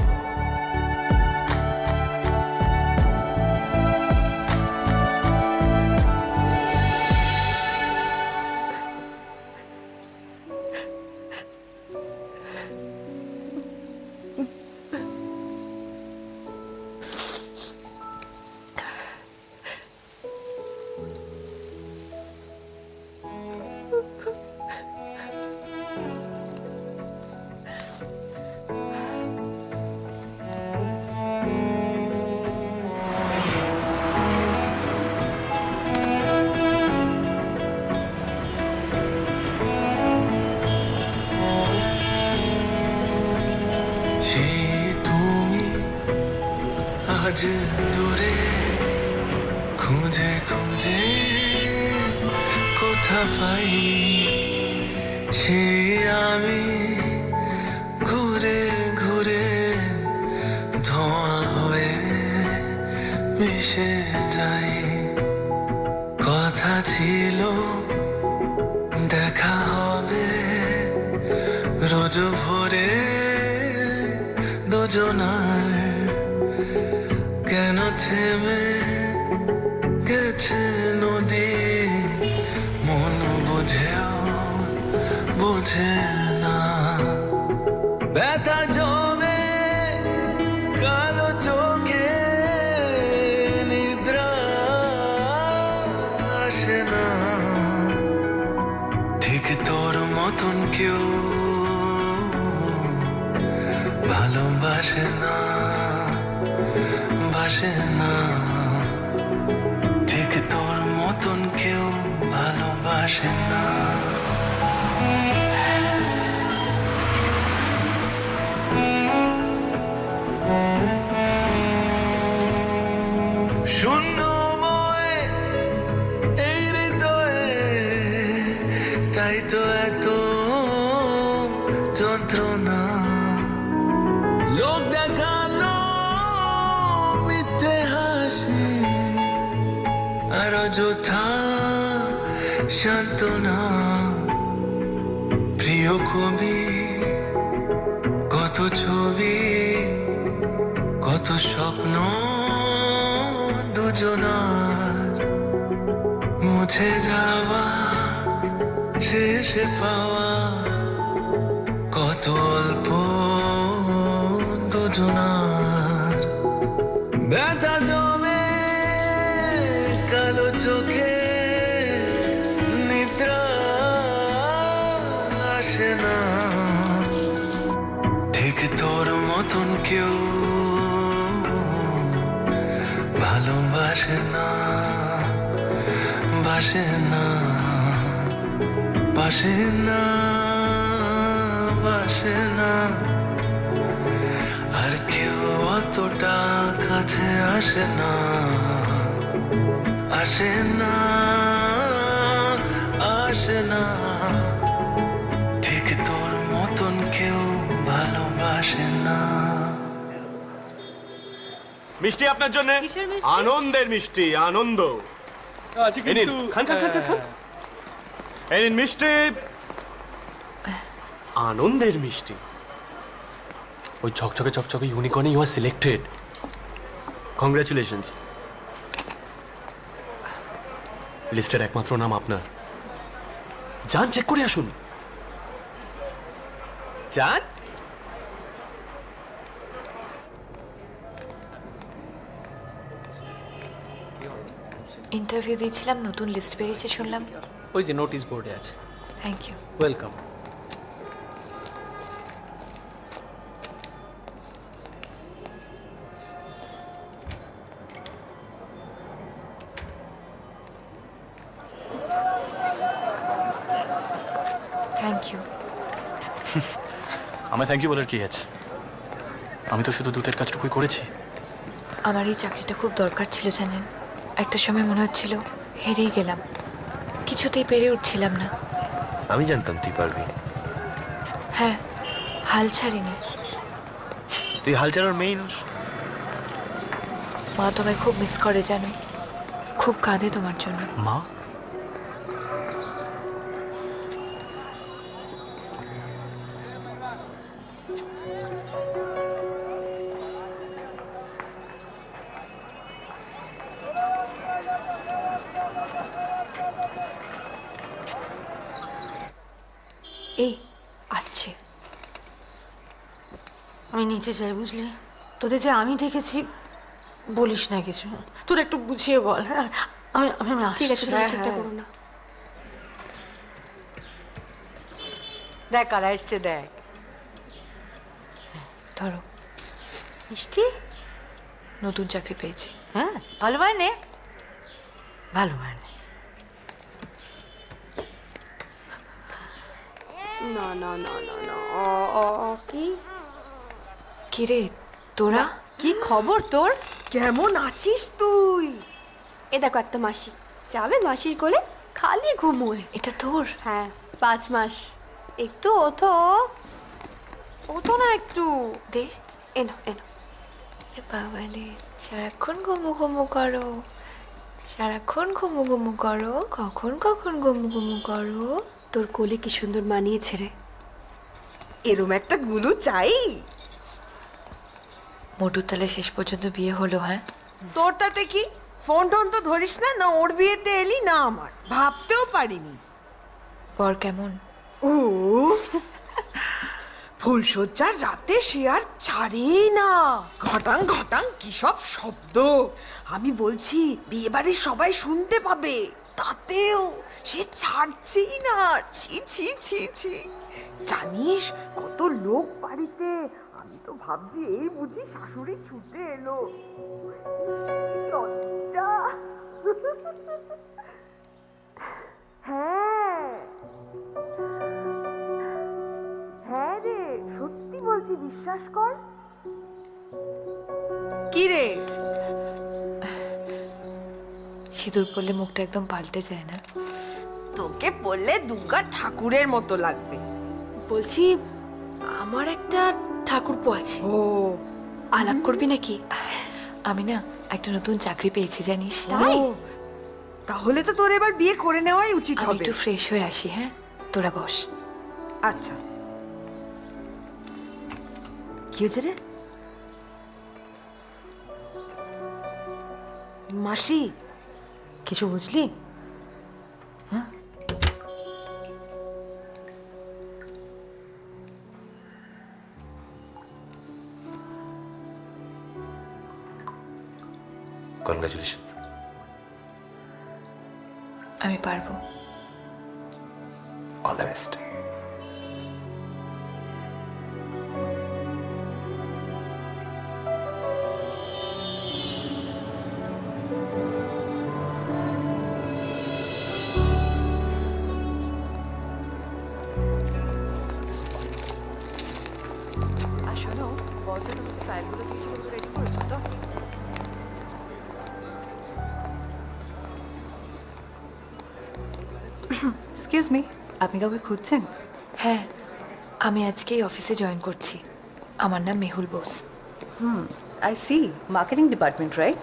সে তুমি আজ দূরে খুঁজে খুঁজে কোথা পাই, সে আমি ঘুরে ঘুরে ধোঁয়া হয়ে মিশে যাই। কথা ছিল দেখা হবে রোজ ভোরে দুজনার, কেন থেমে গেছে নদী মন বুঝেও বুঝে না। ব্যথা জমে কালো চোখে নিদ্রা আসে না, ঠিক তোর মতন কেউ ভালোবাসে না, বাসে না। ঠিক তোর মতন কেউ ভালোবাসে না। শূন্য বয়ে এই হৃদয়ে, তাই তো এত যন্ত্রণা। লোক দেখানো মিথ্যে হাসি আর অযথা সান্ত্বনা। প্রিয় কবি কত ছবি কত স্বপ্ন দুজনার, মুছে যাওয়া শেষে পাওয়া কত অল্প দুজনার। ব্যথা জমে কালো চোখে নিদ্রা আসে না, ঠিক তোর মতন কেউ ভালোবাসে না, বাসে না, বাসে না, বাসে না। আর কেউ অতটা কাছে আসে না, আসে না, আসে না। ঠিক তোর মতন কেউ ভালোবাসে না। মিষ্টি আপনার জন্য, আনন্দের মিষ্টি, আনন্দ। এই নিন, খান খান খান খান খান। এই নিন মিষ্টি। আনন্দের মিষ্টি। ওই ঝকঝকে চকচকে ইউনিকর্নে ইউ আর সিলেক্টেড। কংগ্রাচুলেশনস। লিস্টের একমাত্র নাম আপনার। যান চেক করে আসুন। যান। ইন্টারভিউ দিয়েছিলাম, নতুন লিস্ট বেরিয়েছে শুনলাম। ওই যে নোটিশ বোর্ডে আছে। Thank you. Welcome. Thank you. আমায় থ্যাংক ইউ বলার কি আছে? আমি তো শুধু দূতের কাজটুকুই করেছি। আমার এই চাকরিটা খুব দরকার ছিল জানেন। একটা সময় মনে হচ্ছিল হেরেই গেলাম, কিছুতেই পেরে উঠছিলাম না। আমি জানতাম তুই পারবি। হ্যাঁ, হাল ছাড়িনি। তুই হাল ছাড়ার মেইন। মা তোমায় খুব মিস করে জানো, খুব কাঁদে তোমার জন্য। মা? এই আসছে। আমি নিচে যাই, বুঝলি? তোদের যে আমি ডেকেছি বলিস না কিছু, তোর একটু বুঝিয়ে বল। হ্যাঁ, আমি আমি আসছি। ঠিক আছে, তুমি চিন্তা করো না। দেখ কারা এসছে, দেখ। ধরো, মিষ্টি। নতুন চাকরি পেয়েছি। হ্যাঁ, ভালো মানে? ভালো মানে? না না না না না, কি কি রে তোরা? কি খবর তোর? কেমন আছিস তুই? এ দেখো একটা মাসি যাবে মাসির কোলে, খালি ঘুমোয়। এটা তোর? হ্যাঁ, 5 মাস। একটু ওঠো, ওঠো না একটু। দে। এনো এনো। এ বাবালে, সারাক্ষণ ঘুমু ঘুমু করো, সারাক্ষণ ঘুমু ঘুমু করো, কখন কখন ঘুমু ঘুমু করো। তোর কোলে কি সুন্দর মানিয়েছে রে। এরম একটা গুলু চাই। মোটুর তালে শেষ পর্যন্ত বিয়ে হলো। হ্যাঁ, তোর তাতে কি? ফোন টোন তো ধরিস না, না ওর বিয়েতে এলি না আমার, ভাবতেও পারিনি। বর কেমন? ও ফুলশয্যার রাতে সে আর ছাড়েই না, ঘটাং ঘটাং কি সব শব্দ। আমি বলছি বিয়ে বাড়ির সবাই শুনতে পাবে, তাতেও সে ছাড়ছেই না। ছি ছি ছি ছি। জানিস কত লোক বাড়িতে, আমি তো ভাবছি এই বুঝি শাশুড়ি ছুটে এলো। লজ্জা। হ্যাঁ হ্যাঁ রে, সত্যি বলছি, বিশ্বাস কর। কি রে? সিঁদুর পরলে মুখটা একদম পাল্টে যায় না? তোকে বললে দুর্গা ঠাকুরের মতো লাগবে। বলছি আমার একটা ঠাকুরপো আছে, ও আলাপ করবি নাকি? আমি না একটা নতুন চাকরি পেয়েছি জানিস। তাই? তাহলে তো তোর এবার বিয়ে করে নেওয়াই উচিত আমি হবে। একটু ফ্রেশ হয়ে আসি। হ্যাঁ, তোরা বস। আচ্ছা, কি হয়েছে রে? মাসি কিছু বুঝলি? হ্যাঁ, কনগ্রাচুলেশন। আমি পারবো। All the best. শোনো, বসে তোমাকে ফাইলগুলো দিয়েছিল, রেডি করেছো তো? এক্সকিউজ মি, আপনি কাউকে খুঁজছেন? হ্যাঁ, আমি আজকেই অফিসে জয়েন করছি। আমার নাম Mehul Bose. I see. Marketing department, right?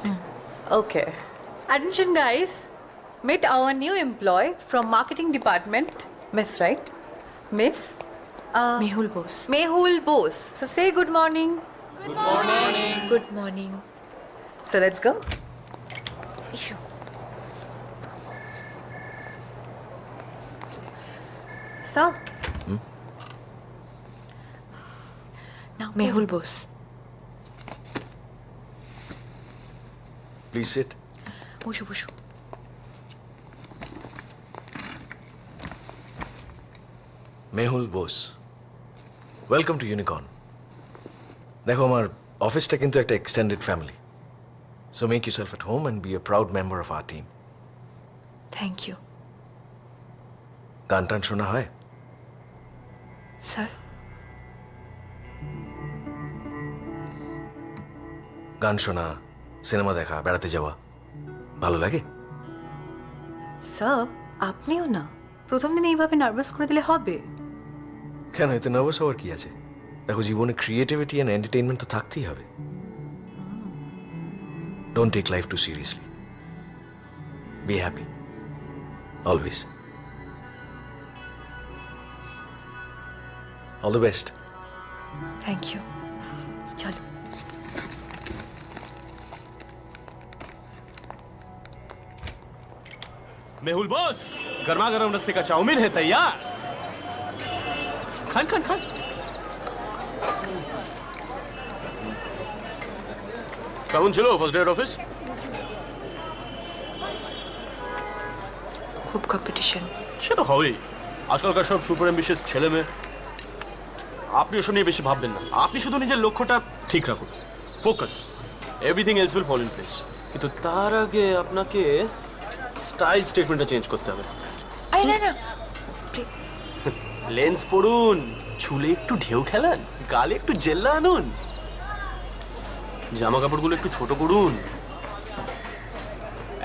Okay. Attention, guys. Meet our new employee from marketing department, Miss, right? Miss Mehul Bose. Mehul Bose. So say good morning. Good morning. So let's go. So, now Mehul Bose. Please sit. বসো বসো। Mehul Bose, welcome to Unicorn. দেখো, আমার অফিসটা কিন্তু একটা extended family, so make yourself at home and be a proud member of our team. Thank you গান টান শোনা হয়? স্যার। গান শোনা, সিনেমা দেখা, বেড়াতে যাওয়া ভালো লাগে? স্যার, আপনিও না প্রথম দিন এইভাবে নার্ভাস করে দিলে হবে? কেন, এতে নার্ভাস হওয়ার কি আছে? দেখো, জীবনে ক্রিয়েটিভিটি অ্যান্ড এন্টারটেইনমেন্ট তো থাকতেই হবে। Don't take life too seriously, be happy always. All the best. Thank you. চলো। मेहुल बॉस, गर्मा गर्म रस्ते का चाउमीन है तैयार। खान खान खान। কেমন ছিল ফার্স্ট ডে অফিস? খুব কম্পিটিশন। সে তো হবেই, আজকালকার সব সুপার অ্যাম্বিশিয়াস ছেলে মেয়ে। আপনি ওসব নিয়ে বেশি ভাববেন না, আপনি শুধু নিজের লক্ষ্যটা ঠিক রাখুন, focus, everything else will fall in place. কিন্তু তার আগে আপনাকে স্টাইল স্টেটমেন্টটা চেঞ্জ করতে হবে। আরে না না, লেন্স পড়ুন, চুলে একটু ঢেউ খেলান, গালে একটু জেল্লা আনুন, জামা কাপড়গুলো একটু ছোট করুন।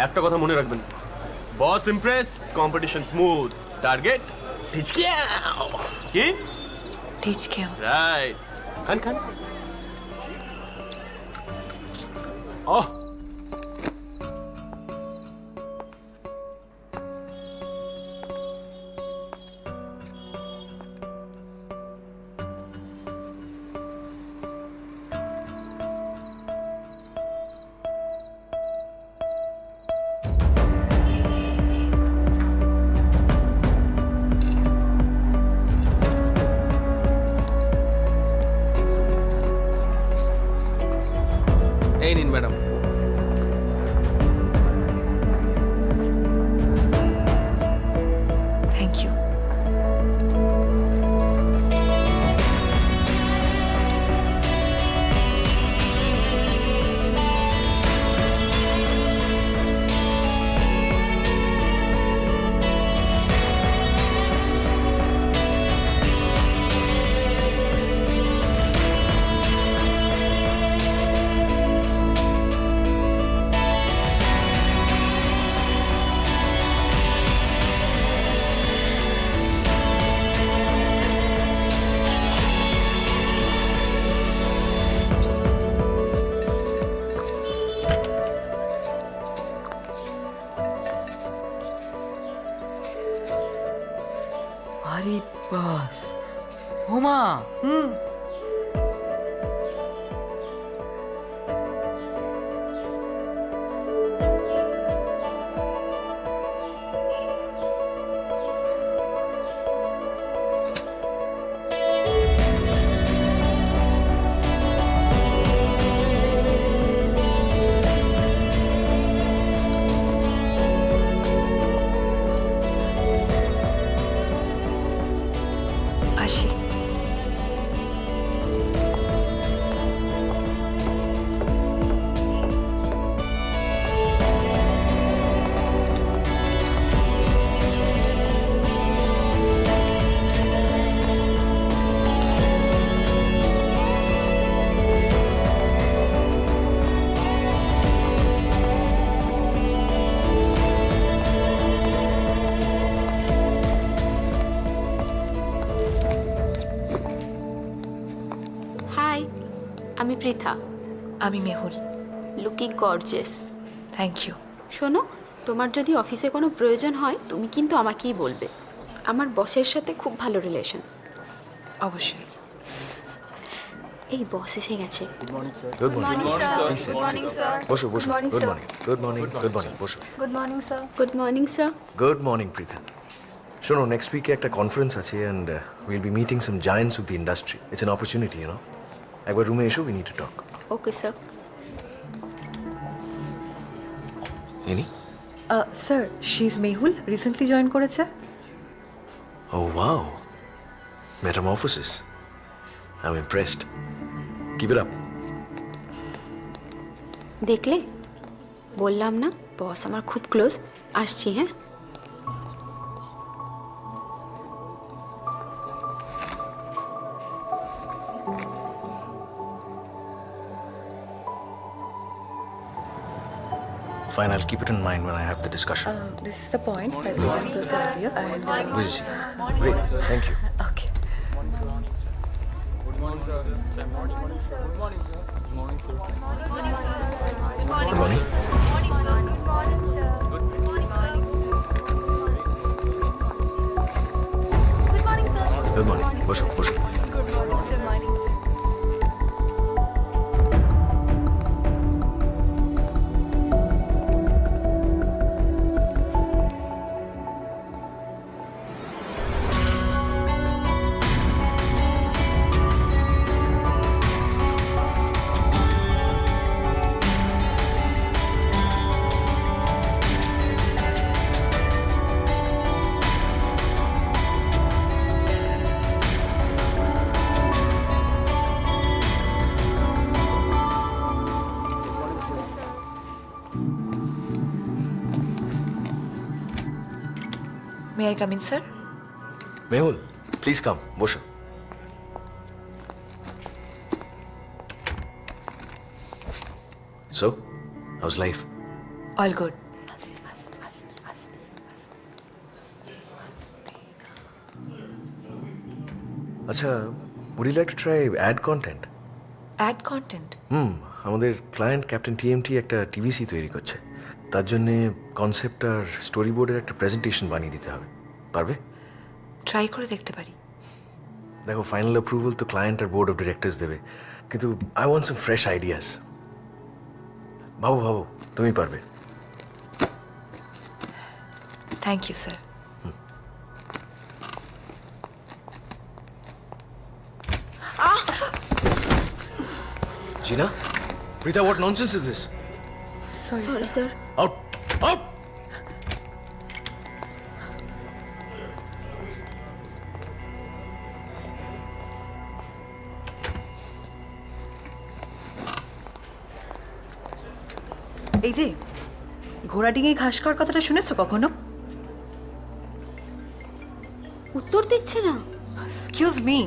একটা কথা মনে রাখবেন, বস ইমপ্রেস, কম্পিটিশন স্মুথ, টার্গেট টিচকিয়াও। কি টিচ কেউ? রাইট, খান খান। ওহ, এই নিন ম্যাডাম। Thank you. আরে বাস, হোমা। আসি। হাই, আমি পৃথা। আমি Mehul. Looking gorgeous. Thank you. শোনো, তোমার যদি অফিসে কোনো প্রয়োজন হয় তুমি কিন্তু আমাকেই বলবে। আমার বসের সাথে খুব ভালো রিলেশন। অবশ্যই। এই বস এসে গেছে। Good morning Good morning, sir. বসো বসো Good morning, good sir. Morning good morning good morning বসো good morning sir. Good morning sir. Good morning Preeta শোনো নেক্সট উইকে একটা কনফারেন্স আছে and will be meeting some giants of the industry it's an opportunity you know একবার রুমে এসো we need to talk okay sir. ইনি sir she is Mehul, recently join করেছে। Oh wow metamorphosis I am impressed keep it up দেখলে বললাম না বস আমার খুব ক্লোজ। আসছি হ্যাঁ। Fine, I'll keep it in mind when I have the discussion. This is the point as we discussed earlier. বুঝেছি Great, thank you. Okay. Good morning. Good morning. বসো বসো may I come in sir? Mehul please come বসো So, how's life? All good. আচ্ছা, would you like to try ad content? Ad content? আমাদের client Captain TMT একটা TVC তৈরি করছে তার জন্যে কনসেপ্ট আর স্টোরি বোর্ডের একটা প্রেজেন্টেশন বানিয়ে দিতে হবে পারবে? ট্রাই করে দেখতে পারি। দেখো ফাইনাল অ্যাপ্রুভাল তো ক্লায়েন্ট আর বোর্ড অফ ডিরেক্টর্স দেবে কিন্তু I want some fresh ideas ভাবো ভাবো তুমি পারবে thank you sir. Gina? Preeta, what nonsense is this? Sorry sir. Out! Out! এই যে ঘোড়াডিঙে ঘাস খাওয়ার কথাটা শুনেছো কখনো? উত্তর দিচ্ছে না। Excuse me,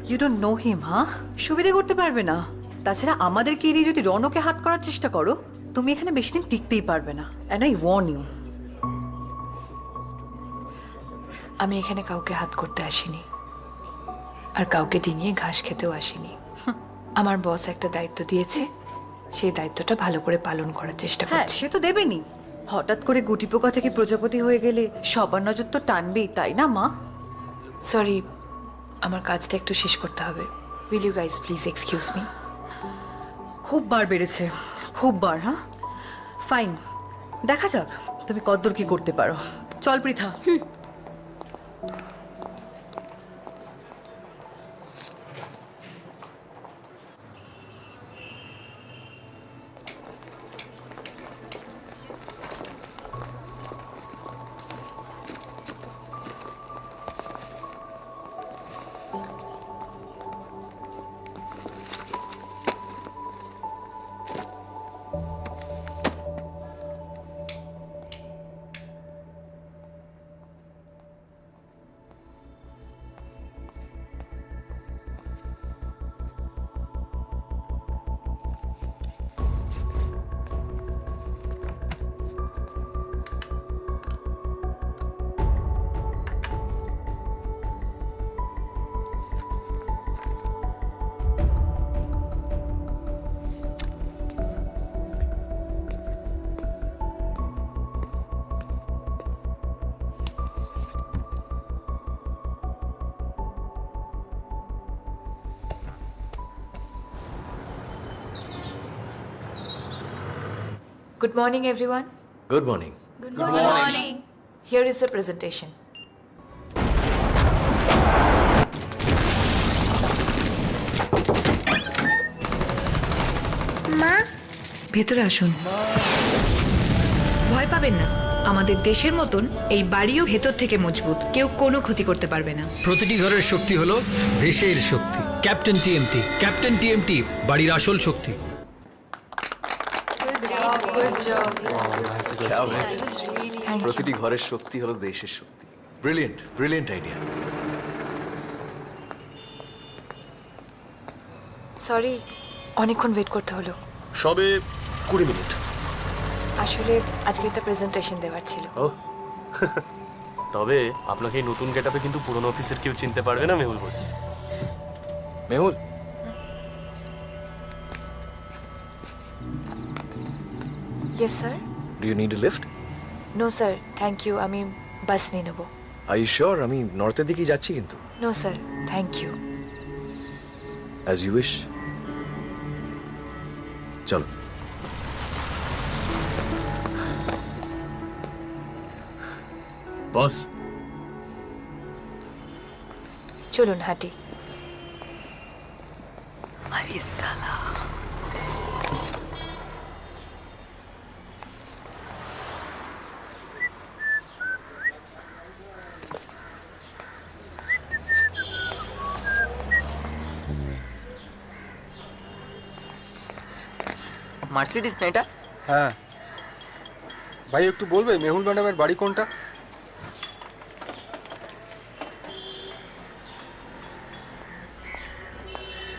you don't know him, হ্যাঁ? সুবিধে করতে পারবে না। তাছাড়া আমাদেরকে এড়িয়ে যদি রনকে হাত করার চেষ্টা করো তুমি এখানে বেশি দিন টিকতেই পারবে না। And I warn you. আমি এখানে কাউকে হাত করতে আসিনি আর কাউকে ডিঙিয়ে ঘাস খেতেও আসিনি। আমার বস একটা দায়িত্ব দিয়েছে, সেই দায়িত্বটা ভালো করে পালন করার চেষ্টা হ্যাঁ করছি। সে তো দেবেনি। হঠাৎ করে গুটি পোকা থেকে প্রজাপতি হয়ে গেলে সবার নজর তো টানবেই, তাই না মা? সরি, আমার কাজটা একটু শেষ করতে হবে। Will you guys please excuse me? খুব বার বেড়েছে, খুব বার। হ্যাঁ ফাইন, দেখা যাক তুমি কতদূর কি করতে পারো। চল Pritha. Good morning, everyone. Good morning. Here is the presentation. মা ভেতরে আসুন। ভয় পাবেন না, আমাদের দেশের মতন এই বাড়িও ভেতর থেকে মজবুত, কেউ কোনো ক্ষতি করতে পারবে না। প্রতিটি ঘরের শক্তি হলো দেশের শক্তি। ক্যাপ্টেন টিএমটি, ক্যাপ্টেন টিএমটি বাড়ির আসল শক্তি। প্রতিটি ঘরের শক্তি হলো দেশের শক্তি। Brilliant, brilliant idea. সরি, অনেকক্ষণ ওয়েট করতে হলো। সবে 20 মিনিট। আসলে আজকে একটা প্রেজেন্টেশন দেওয়ার ছিল। ও তবে আপনাকে এই নতুন গেটআপে কিন্তু পুরনো অফিসের কেউ চিনতে পারবে না Mehul boss. Mehul, yes sir. Do you need a lift? No sir, thank you, আমি বাস নিয়ে নেবো। Are you sure? আমি নর্থের দিকেই যাচ্ছি কিন্তু। No sir, thank you. As you wish. চলো। বস চলুন হাঁটি। আরে সালা, মার্সিডিজ না এটা? হ্যাঁ ভাই, একটু বলবে মেহুল ম্যাডামের বাড়ি কোনটা?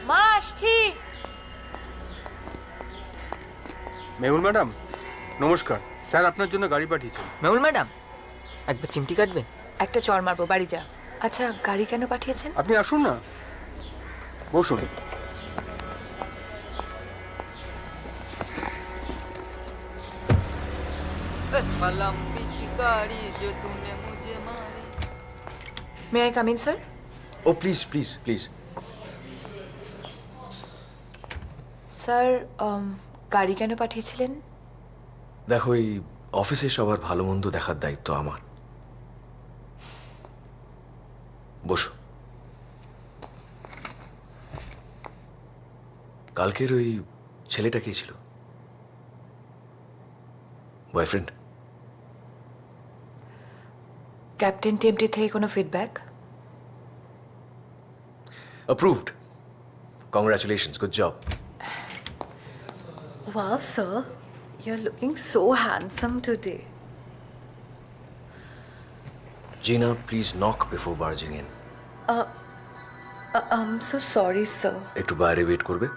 মা আসছি। মেহুল ম্যাডাম নমস্কার, স্যার আপনার জন্য গাড়ি পাঠিয়েছেন। মেহুল ম্যাডাম, একবার চিমটি কাটবেন? একটা চড় মারবো, বাড়ি যা। আচ্ছা, গাড়ি কেন পাঠিয়েছেন? আপনি আসুন না, বসুন। May I come in sir? Oh please please please. Sir, গাড়ি কেন পাঠিয়েছিলেন? দেখো, এই অফিসে সবার ভালো মন্দ দেখার দায়িত্ব আমার। বসো। কালকের ওই ছেলেটা কে ছিল? বয়ফ্রেন্ড? ক্যাপ্টেন টিএমটি থেকে কোনো feedback? Approved. Congratulations, good job. Wow, sir, you're looking so handsome today. Gina, please knock before barging in. I'm so sorry, sir. একটু বাইরে ওয়েট করবে?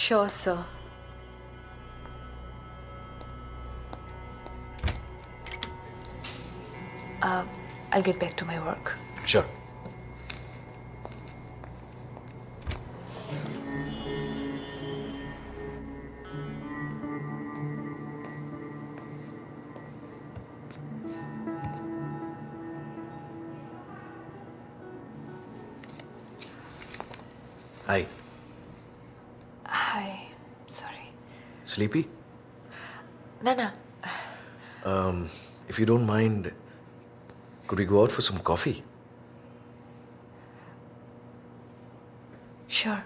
Sure, sir. I'll get back to my work. Sure. Hi. Hi, sorry. Sleepy? না না, If you don't mind, could we go out for some coffee? sure.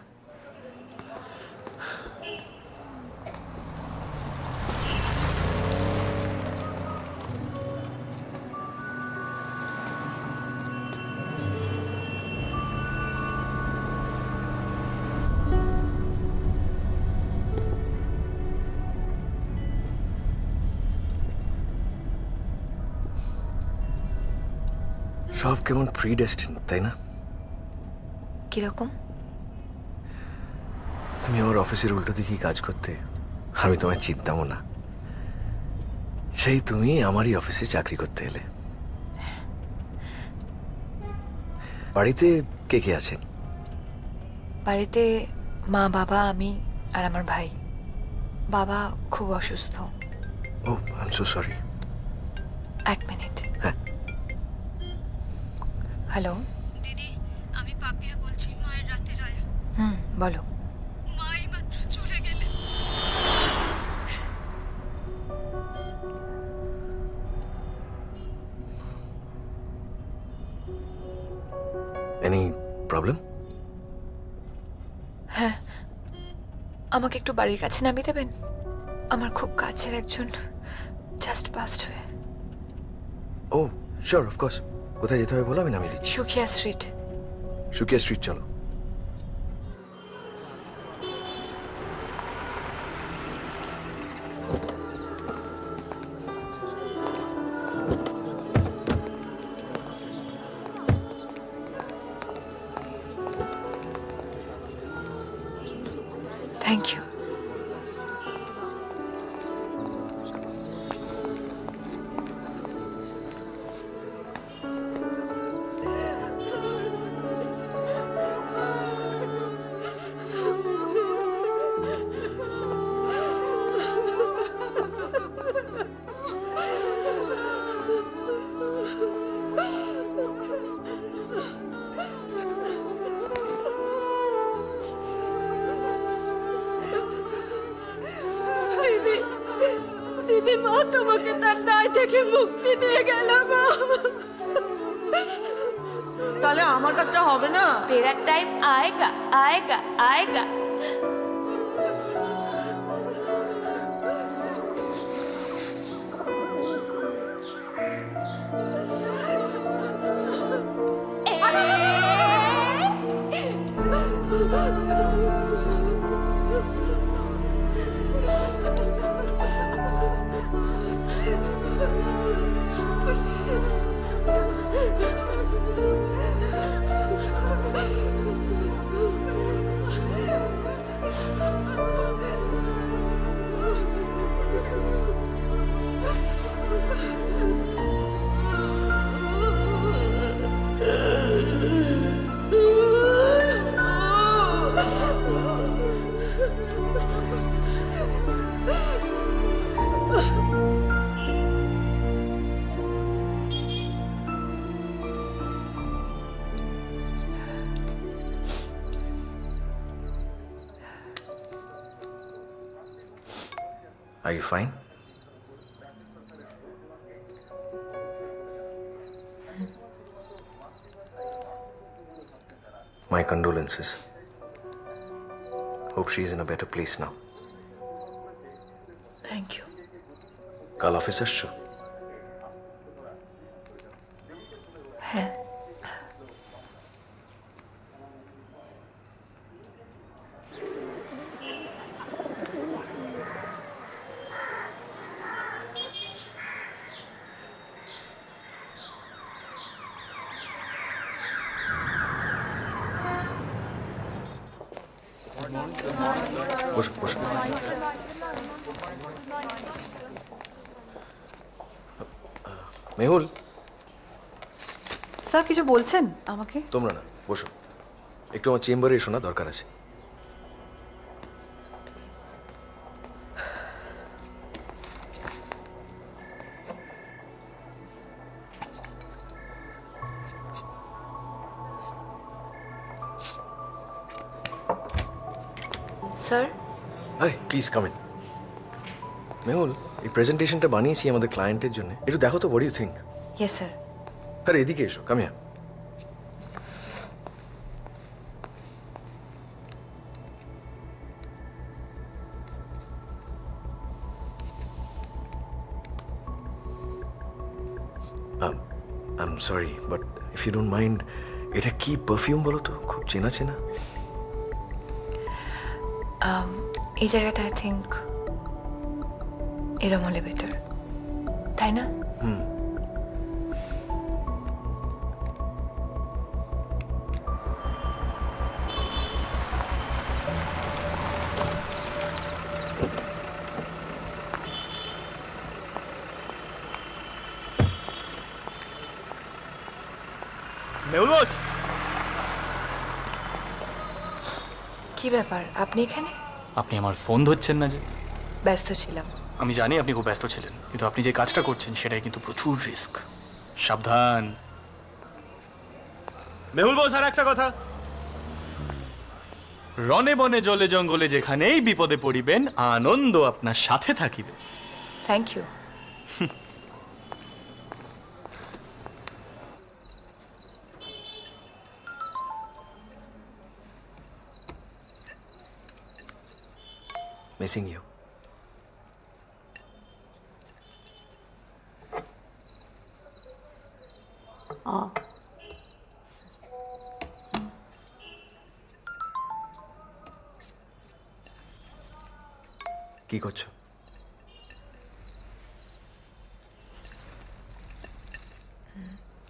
সব কেমন প্রিডেস্টিন, তাই না? কিরকম? তুমি আমার অফিসের উল্টো দিকেই কাজ করতে, আমি তোমায় চিনতামও না। সেই তুমি আমারই অফিসে চাকরি করতে এলে। বাড়িতে কে কে আছেন? বাড়িতে মা, বাবা, আমি আর আমার ভাই। বাবা খুব অসুস্থ। ও, আই এম সো সরি। এক মিনিট। হ্যাঁ। হ্যালো দিদি, আমি পাপিয়া বলছি, মায়ের রাতের আয়া। বলো। মা এইমাত্র চলে গেলে। Any problem? হ্যাঁ, আমাকে একটু বাড়ির কাছে নামিয়ে দেবেন? আমার খুব কাছের একজন জাস্ট পাস্ট হয়ে। Oh sure, of course. কোথায় যেতে হবে বলো, আমি নামিয়ে দিচ্ছি। সুখিয়া স্ট্রিট। সুকিয়া স্ট্রিট চলো। Thank you. দিদি, দিদি, মা তোমাকে তার দায় থেকে মুক্তি দিয়ে গেল গো। তাহলে আমার কাজটা হবে না? तेरा टाइम आएगा आएगा आएगा। Are you fine? My condolences. Hope she is in a better place now. Thank you. কাল অফিস আসছো? হ্যাঁ। বসো বসো। মেহুল, স্যার কিছু বলছেন আমাকে? তোমরা না, বসো। একটু আমার চেম্বারে এসো না, দরকার আছে। স্যার। আরে প্লিজ কাম ইন। মেহুল, এই প্রেজেন্টেশনটা বানিয়েছি আমাদের ক্লায়েন্টের জন্য। একটু দেখো তো, what do you think? Yes sir. আরে এদিকে এসো, come here. I am sorry, but if you don't mind, এটা কি পারফিউম বলো তো? খুব চেনা চেনা। এই জায়গাটা আই থিঙ্ক এরম হলে বেটার, তাই না? মেহুল বস, কি ব্যাপার আপনি এখানে? আপনি আমার ফোন ধরছেন না যে? ব্যস্ত ছিলাম। আমি জানি আপনি খুব ব্যস্ত ছিলেন, কিন্তু আপনি যে কাজটা করছেন সেটাই কিন্তু প্রচুর রিস্ক। সাবধান। মেহুল বস, আর একটা কথা, রনে বনে জলে জঙ্গলে যেখানেই বিপদে পড়িবেন, আনন্দ আপনার সাথে থাকিবে। Thank you. Missing you. কি করছো?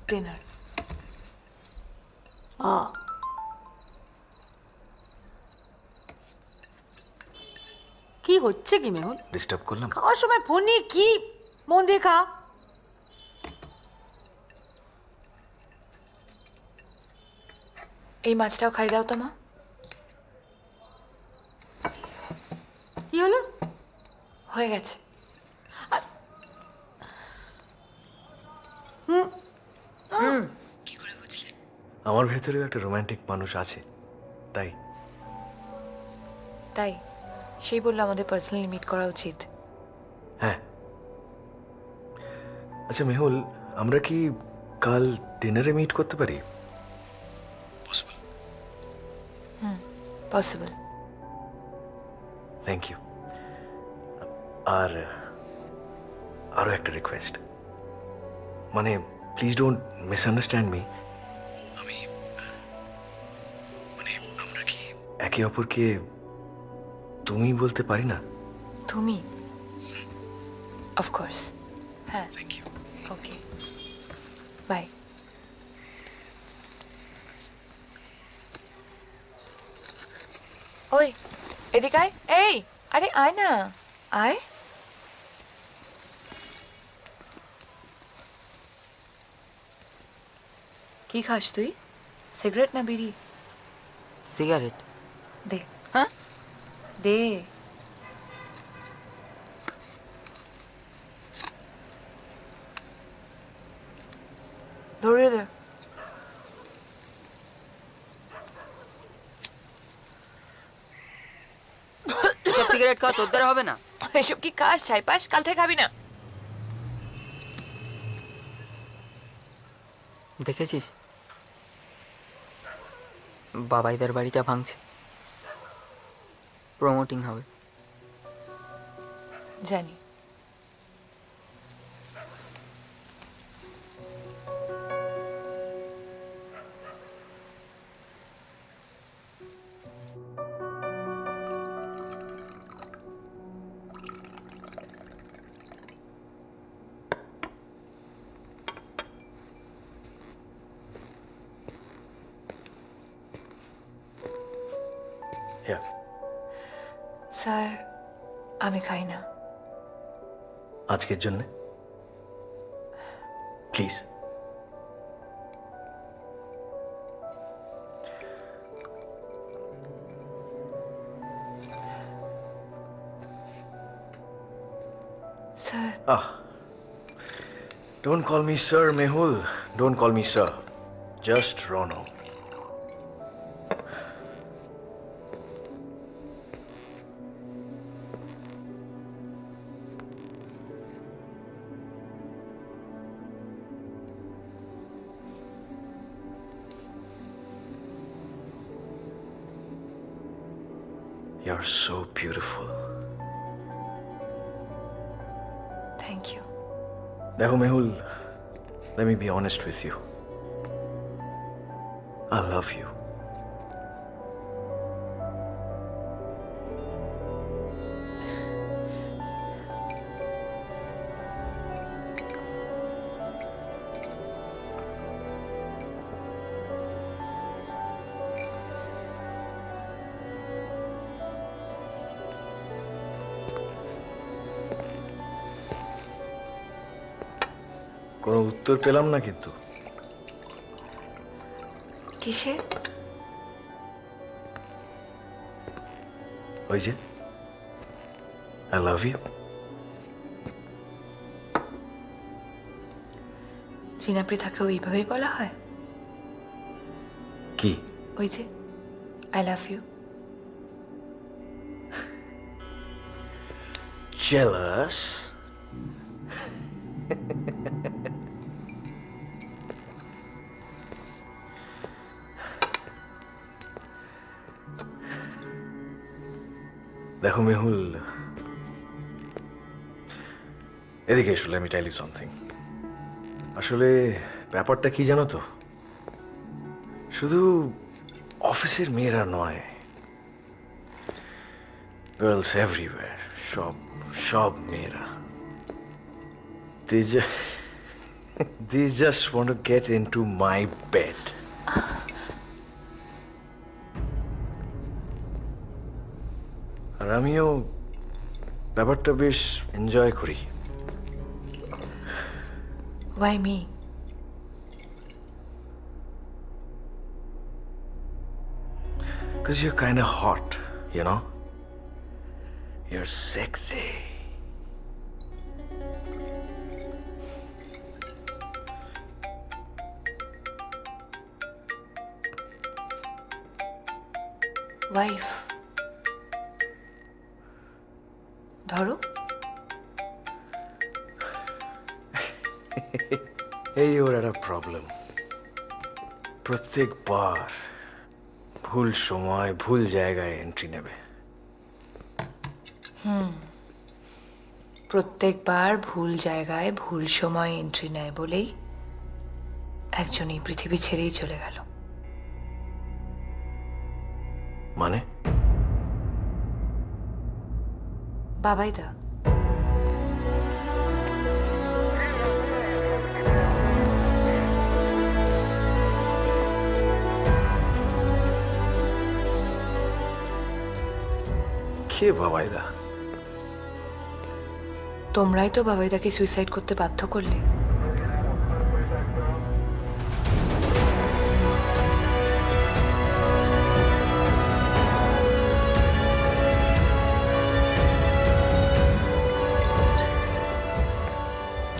ডিনার। কি হচ্ছে কি মেহুল? ডিস্টার্ব করলাম? খাওয়ার সময় ফোন নিয়ে কি? মন দিয়ে খা। এই মাছটাও খাই দাও তো মা। কি হলো? হয়ে গেছে। আমার ভেতরেও একটা রোমান্টিক মানুষ আছে, তাই। তাই সেই বললো আমাদের পার্সোনালি মিট করা উচিত। হ্যাঁ। আচ্ছা মেহুল, আমরা কি কাল ডিনারে মিট করতে পারি? পসিবল। Thank you. আর আরও একটা রিকোয়েস্ট, মানে প্লিজ ডোন্ট মিসআন্ডারস্ট্যান্ড মি। মানে আমরা কি একে অপরকে তুমি বলতে পারি না? তুমি? অফকোর্স। হ্যাঁ। Thank you. Okay, bye. ওই এদিকে আয়। এই আরে আয় না, আয়। কি খাস তুই? সিগারেট না বিড়ি? সিগারেট। দে। হ্যাঁ দে। ধরে দে। সিগারেট খাওয়া তোর দ্বারা হবে না। এসব কি খাস? চাই পাস? কাল থেকে খাবি না। দেখেছিস বাবাইদার বাড়িটা ভাঙছে, প্রমোটিং হবে। জানি। স্যার আমি খাই না। আজকের জন্য please. Sir. Don't call me sir, Mehul. Don't call me sir. Just Rono. You're so beautiful. Thank you. দেখো Mehul, let me be honest with you. I love you. কোনো উত্তর পেলাম না কিন্তু। কিসের? ওই যে I love you. চীনা পৃথাকেও এইভাবেই বলা হয়? কি? ওই যে I love you. Jealous? দেখো মেহুল, এদিকে এসো, let me tell you something. আসলে ব্যাপারটা কি জানো তো, শুধু অফিসের মেয়েরা নয়, গার্লস এভরিওয়্যার, সব সব মেয়েরা, they just want to get into my bed. আর আমিও ব্যাপারটা বেশ এনজয় করি। Why me? Because you're kind of hot, you know? You're sexy. Wife. ধরো। এই ওর একটা প্রবলেম, প্রত্যেকবার ভুল সময় ভুল জায়গায় এন্ট্রি নেবে। প্রত্যেকবার ভুল জায়গায় ভুল সময় এন্ট্রি নেয় বলেই একজন এই পৃথিবী ছেড়েই চলে গেল। মানে? বাবাইদা। কে বাবাইদা? তোমরাই তো বাবাইদাকে সুইসাইড করতে বাধ্য করলে।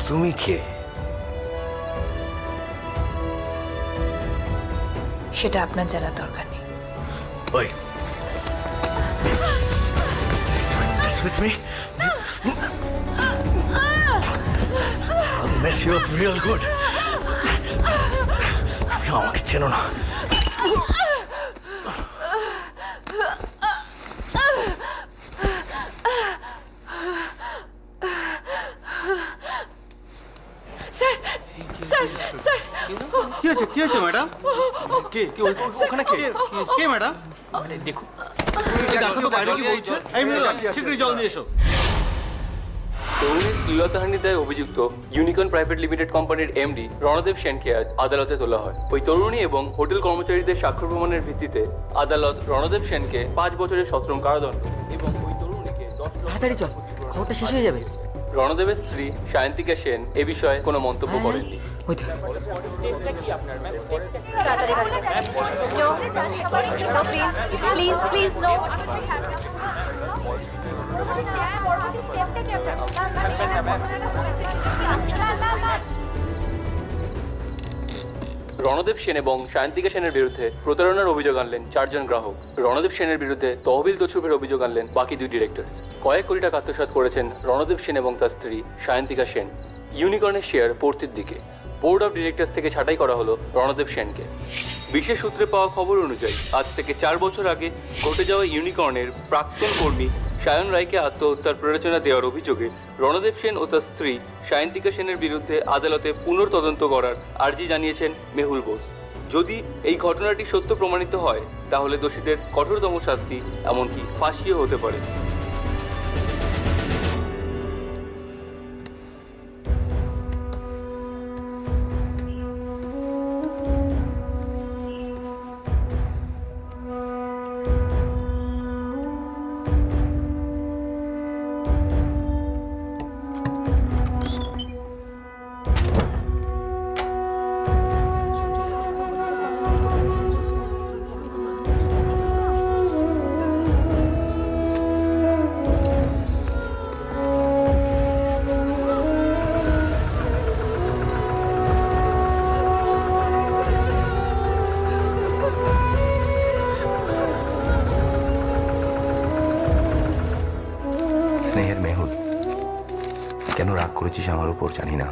তুমি কে? সেটা আপনার জানার দরকার নেই। ওই mess with me? I'll mess you up real good. তুমি আমাকে চেনো না। কি হয়েছে ম্যাডাম? কে ওখানে কে ম্যাডাম? দেখুন, দেখো তো বাইরে কি বলছে। এই মেয়ে শীঘ্রই জল দিয়ে এসো। তরুণীর শ্লীলতাহানির দায়ে অভিযুক্ত ইউনিকর্ন প্রাইভেট লিমিটেড কোম্পানির এমডি রণদেব সেনকে আজ আদালতে তোলা হয়। ওই তরুণী এবং হোটেল কর্মচারীদের স্বাক্ষর প্রমাণের ভিত্তিতে আদালত রণদেব সেনকে 5 বছরের সশ্রম কারাদণ্ড এবং ওই তরুণীকে 10 তাড়াতাড়ি চল, খবরটা শেষ হয়ে যাবে। রণদেবের স্ত্রী সায়ন্তিকা সেন এ বিষয়ে কোনো মন্তব্য করেননি। ওই দেখ। Please please no. Ranadeb Sen এবং সায়ন্তিকা সেনের বিরুদ্ধে প্রতারণার অভিযোগ আনলেন 4 জন গ্রাহক। রণদেব সেনের বিরুদ্ধে তহবিল তছরুপের অভিযোগ আনলেন বাকি 2 ডিরেক্টরস। কয়েক কোটি টাকা আত্মসাৎ করেছেন রণদেব সেন এবং তার স্ত্রী সায়ন্তিকা সেন। ইউনিকর্নের শেয়ার পড়তির দিকে। বোর্ড অফ ডিরেক্টরস থেকে ছাঁটাই করা হলো রণদেব সেনকে। বিশেষ সূত্রে পাওয়া খবর অনুযায়ী আজ থেকে 4 বছর আগে ঘটে যাওয়া ইউনিকর্নের প্রাক্তন কর্মী সায়ন রায়কে আত্মহত্যার প্ররোচনা দেওয়ার অভিযোগে রণদেব সেন ও তার স্ত্রী সায়ন্তিকা সেনের বিরুদ্ধে আদালতে পুনর্তদন্ত করার আর্জি জানিয়েছেন মেহুল বোস। যদি এই ঘটনাটি সত্য প্রমাণিত হয় তাহলে দোষীদের কঠোরতম শাস্তি, এমনকি ফাঁসিও হতে পারে। স্নেহের মেহুল, কেন রাগ করেছিস আমার উপর জানি না।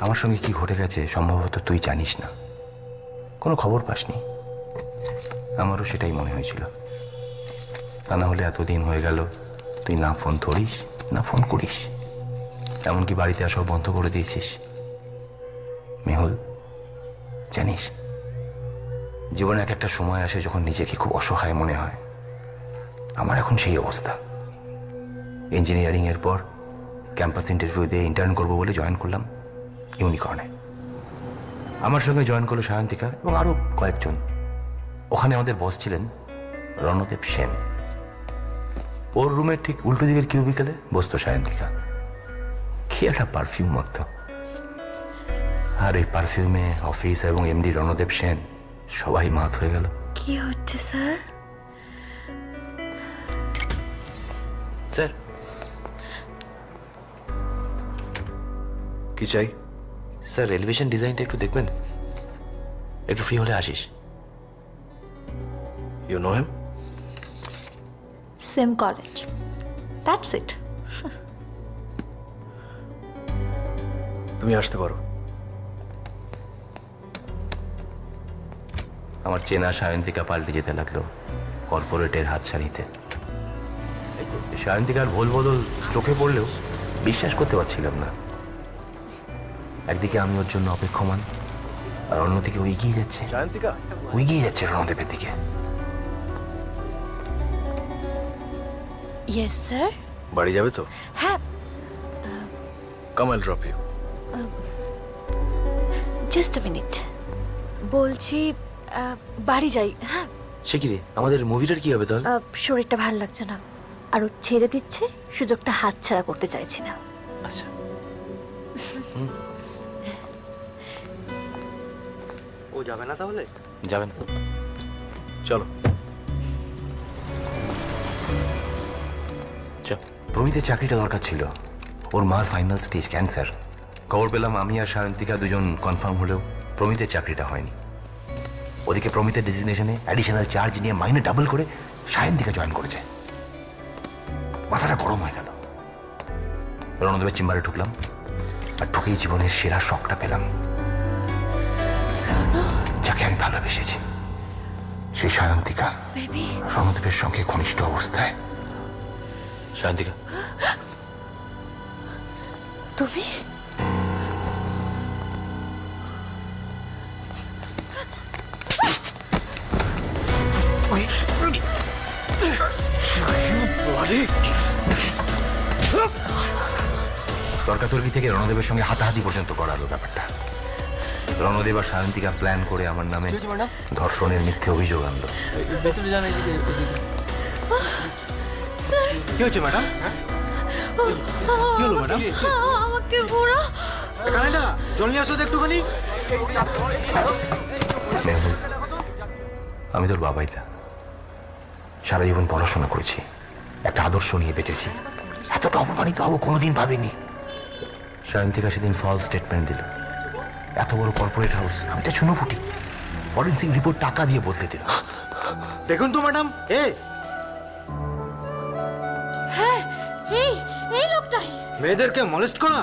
আমার সঙ্গে কি ঘটে গেছে সম্ভবত তুই জানিস না, কোনো খবর পাসনি। আমারও সেটাই মনে হয়েছিল। তা না হলে এতদিন হয়ে গেল তুই না ফোন ধরিস না ফোন করিস। এমনকি বাড়িতে আসাও বন্ধ করে দিয়েছিস। মেহুল, জানিস জীবনে এক একটা সময় আসে যখন নিজেকে খুব অসহায় মনে হয়। আমার এখন সেই অবস্থা। ইঞ্জিনিয়ারিং এর পর ক্যাম্পাস ইন্টারভিউ দিয়ে ইন্টার্ন করবো বলে জয়েন করলাম ইউনিকর্নে। আমার সঙ্গে জয়েন করলো সায়ন্তিকা এবং আরও কয়েকজন। ওখানে আমাদের বস ছিলেন রণদেব সেন। ওর রুমের ঠিক উল্টো দিকের কিউবিকেলে বসতো সায়ন্তিকা। কি একটা পারফিউম মাখত, আর এই পারফিউমে অফিস এবং এমডি রণদেব সেন সবাই মাত হয়ে গেল। কি হচ্ছে স্যার? স্যার, কি চাই? স্যার এলিভেশন ডিজাইনটা একটু দেখবেন, একটু ফ্রি হলে আসিস। You know him? Same college, that's it. তুমি আসতে পারো। আমার চেনা সায়ন্তিকা পাল্টে যেতে লাগলো কর্পোরেটের হাতছানিতে। সায়ন্তিকার ভোল বদল চোখে পড়লেও বিশ্বাস করতে পারছিলাম না। একদিকে আমি ওর জন্য অপেক্ষমান, আর অন্যদিকে ও এগিয়ে যাচ্ছে, সায়ন্তিকা ও এগিয়ে যাচ্ছে রণদেবের দিকে। Yes sir. বাড়ি যাবে তো? হ্যাঁ, come I'll drop you. Just a minute. বলছি বাড়ি যাই। হ্যাঁ, সে কি রে, আমাদের মুভিটার কি হবে তাহলে? শরীরটা ভালো লাগছে না, আর ও ছেড়ে দিচ্ছে, সুযোগটা হাতছাড়া করতে চাইছি না। আচ্ছা, ও যাবে না তাহলে? যাবেন। চলো। প্রমিতের চাকরিটা দরকার ছিল। ওর মার ফাইনাল স্টেজ ক্যান্সার। খবর পেলাম আমি আর সায়ন্তিকা দুজন কনফার্ম হলেও প্রমিতের চাকরিটা হয়নি। ওদিকে প্রমিতের ডেজিগনেশনে অ্যাডিশনাল চার্জ নিয়ে মাইনে ডাবল করে সায়ন্তিকা জয়েন করেছে। মাথাটা গরম হয়ে গেল। রণদেবের চেম্বারে ঢুকলাম, আর ঢুকেই জীবনের সেরা শখটা পেলাম। যাকে আমি ভালোবেসেছি সেই সায়ন্তিকা রণদেবের সঙ্গে ঘনিষ্ঠ অবস্থায়। সায়ন্তিকা, তুমি? তর্কাতর্কি থেকে রণদেবের সঙ্গে হাতাহাতি পর্যন্ত করালো ব্যাপারটা। রণদেব আর সায়ন্তিকা প্ল্যান করে আমার নামে ধর্ষণের মিথ্যে অভিযোগ আনলো। কি হয়েছে ম্যাডাম? কি হলো ম্যাডাম? আমাকে পুরো কানাইদা জল নিয়ে আসো তো একটুখানি। মেহুল, আমি তোর বাবাইদা। সারা জীবন পড়াশোনা করেছি, একটা আদর্শ নিয়ে বেঁচেছি। এতটা অপমানিত হবো কোনোদিন ভাবিনি। সায়ন্তিকা সেদিন ফলস স্টেটমেন্ট দিল। এত বড় কর্পোরেট হাউস, আমি তো চুনোপুটি। ফরেন্সিক রিপোর্ট টাকা দিয়ে বদলে দিল। দেখুন তো ম্যাডাম, হ্যাঁ, এই লোকটাই মেয়েদেরকে মলেস্ট করা।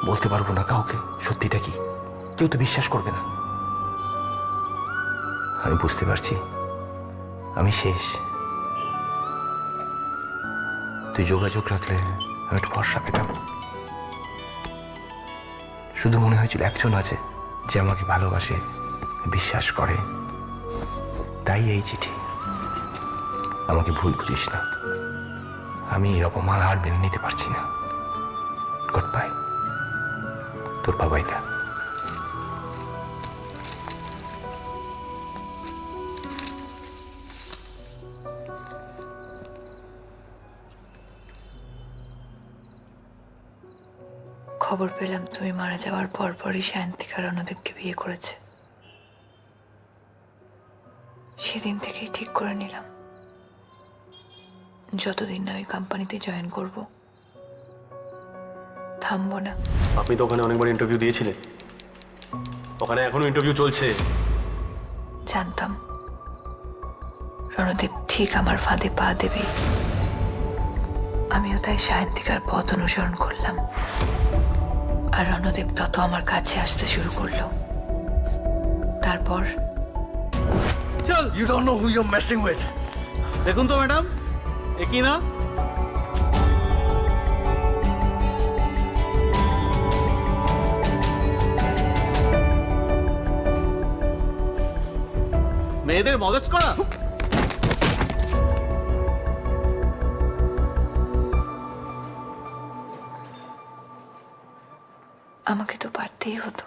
বলতে পারবো না কাউকে সত্যিটা কি, কেউ তো বিশ্বাস করবে না। আমি বুঝতে পারছি আমি শেষ। তুই যোগাযোগ রাখলে আমি একটু ভরসা পেতাম। শুধু মনে হয়েছিল একজন আছে যে আমাকে ভালোবাসে, বিশ্বাস করে। তাই এই চিঠি। আমাকে ভুল বুঝিস না, আমি এই অপমান আর মেনে নিতে পারছি না। গুড বাই, তোর বাবাইদা। খবর পেলাম তুমি মারা যাওয়ার পরপরই সায়ন্তিকা রণদেবকে বিয়ে করেছে। সেদিন থেকেই ঠিক করে নিলাম যতদিন না ওই কোম্পানিতে জয়েন করব, থামবো না। আপনি তো ওখানে অনেকবার ইন্টারভিউ দিয়েছিলেন, ওখানে এখনো ইন্টারভিউ চলছে। জানতাম রণদেব ঠিক আমার ফাঁদে পা দেবে। আমিও তাই সায়ন্তিকার পথ অনুসরণ করলাম, আর রণদেব তত আমার কাছে আসতে শুরু করলো। তারপর চল, you don't know who you're messing with. দেখুন তো ম্যাডাম, এ কি না? মেয়েদের মজা করা? আমাকে তো পারতেই হতো।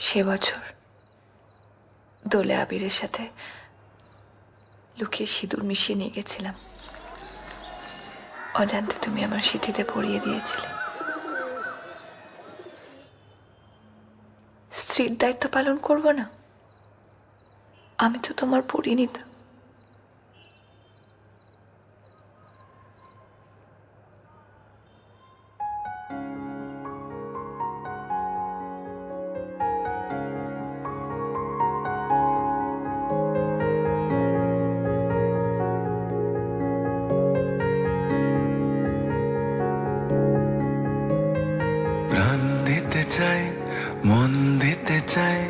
সে বছর দোলে আবিরের সাথে লুকিয়ে সিঁদুর মিশিয়ে নিয়ে গেছিলাম। অজান্তে তুমি আমার সিঁথিতে পরিয়ে দিয়েছিলে। স্ত্রীর দায়িত্ব পালন করব না? আমি তো তোমার পরিণীতা। প্রাণ দিতে চাই, মন দিতে চাই,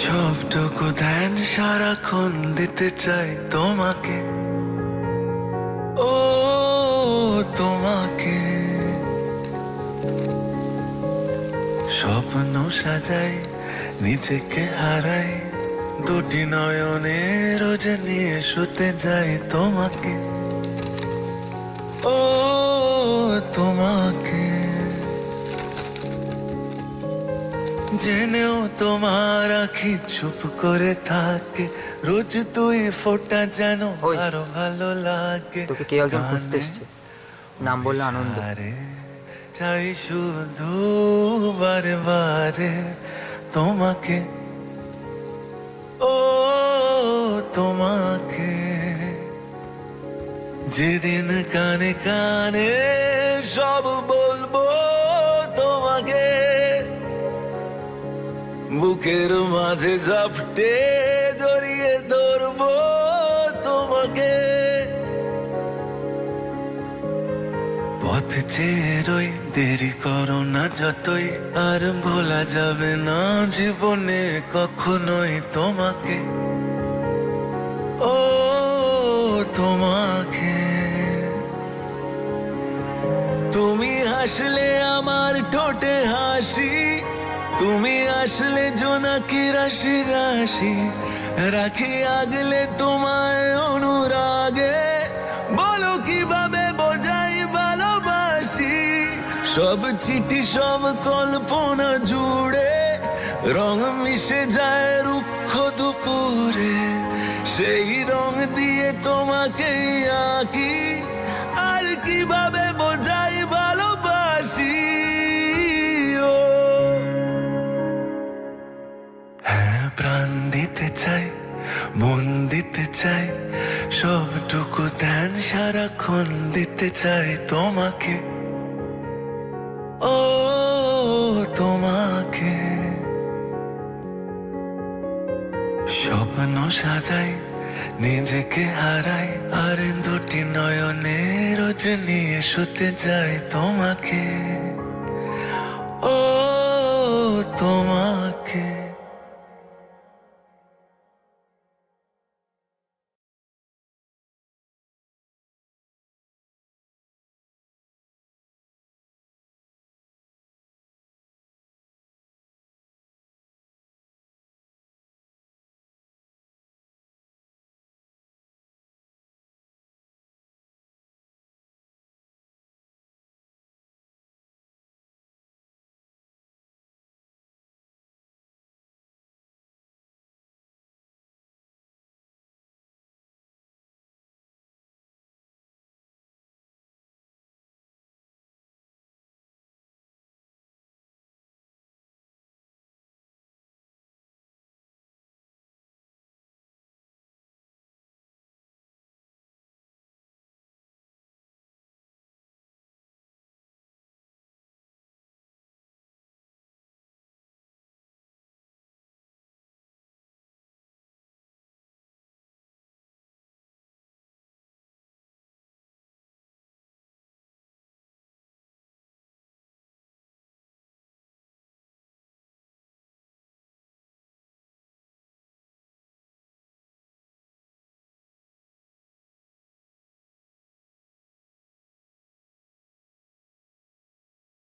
সবটুকু ধ্যান সারাক্ষণ দিতে চাই তোমাকে, ও তোমাকে। স্বপ্ন সাজাই, নিজেকে হারাই, দুটি নয়নে রোজ নিয়ে শুতে যাই তোমাকে, ও তোমাকে। জেনেও তোমার আখি চুপ করে থাকে, রোজ তুই ফোটা যেন আরো ভালো লাগে। তোকে কেউ একজন খুঁজতে এসছে, নাম বললো আনন্দ। চাই শুধু বারে বারে তোমাকে, ও তোমাকে। যেদিন কানে কানে সব বলবো তোমাকে, বুকের মাঝে ঝাপটে জড়িয়ে ধরবো তোমাকে। পথ চেয়ে রই, দেরি করো না যতই, আর ভোলা যাবে না জীবনে কখনোই তোমাকে, ও তোমাকে। তুমি হাসলে আমার ঠোঁটে হাসি, তুমি আসলে জোনাকি রাশি রাশি, রাখি আগলে তোমায় অনুরাগে, বলো কিভাবে বোঝাই ভালোবাসি। সব চিঠি সব কল্পনা জুড়ে রং মিশে যায় রুক্ষ দুপুরে, সেই রং দিয়ে তোমাকে আঁকি, আর কিভাবে বোঝাই ভালোবাসি। ও হ্যাঁ, প্রাণ দিতে চাই, মন দিতে চাই, সবটুকু ধ্যান সারাক্ষণ দিতে চাই তোমাকে, ও তোমাকে। স্বপ্ন সাজাই, নিজেকে হারাই, আর দুটি নয়নে রোজ নিয়ে শুতে যাই তোমাকে, ও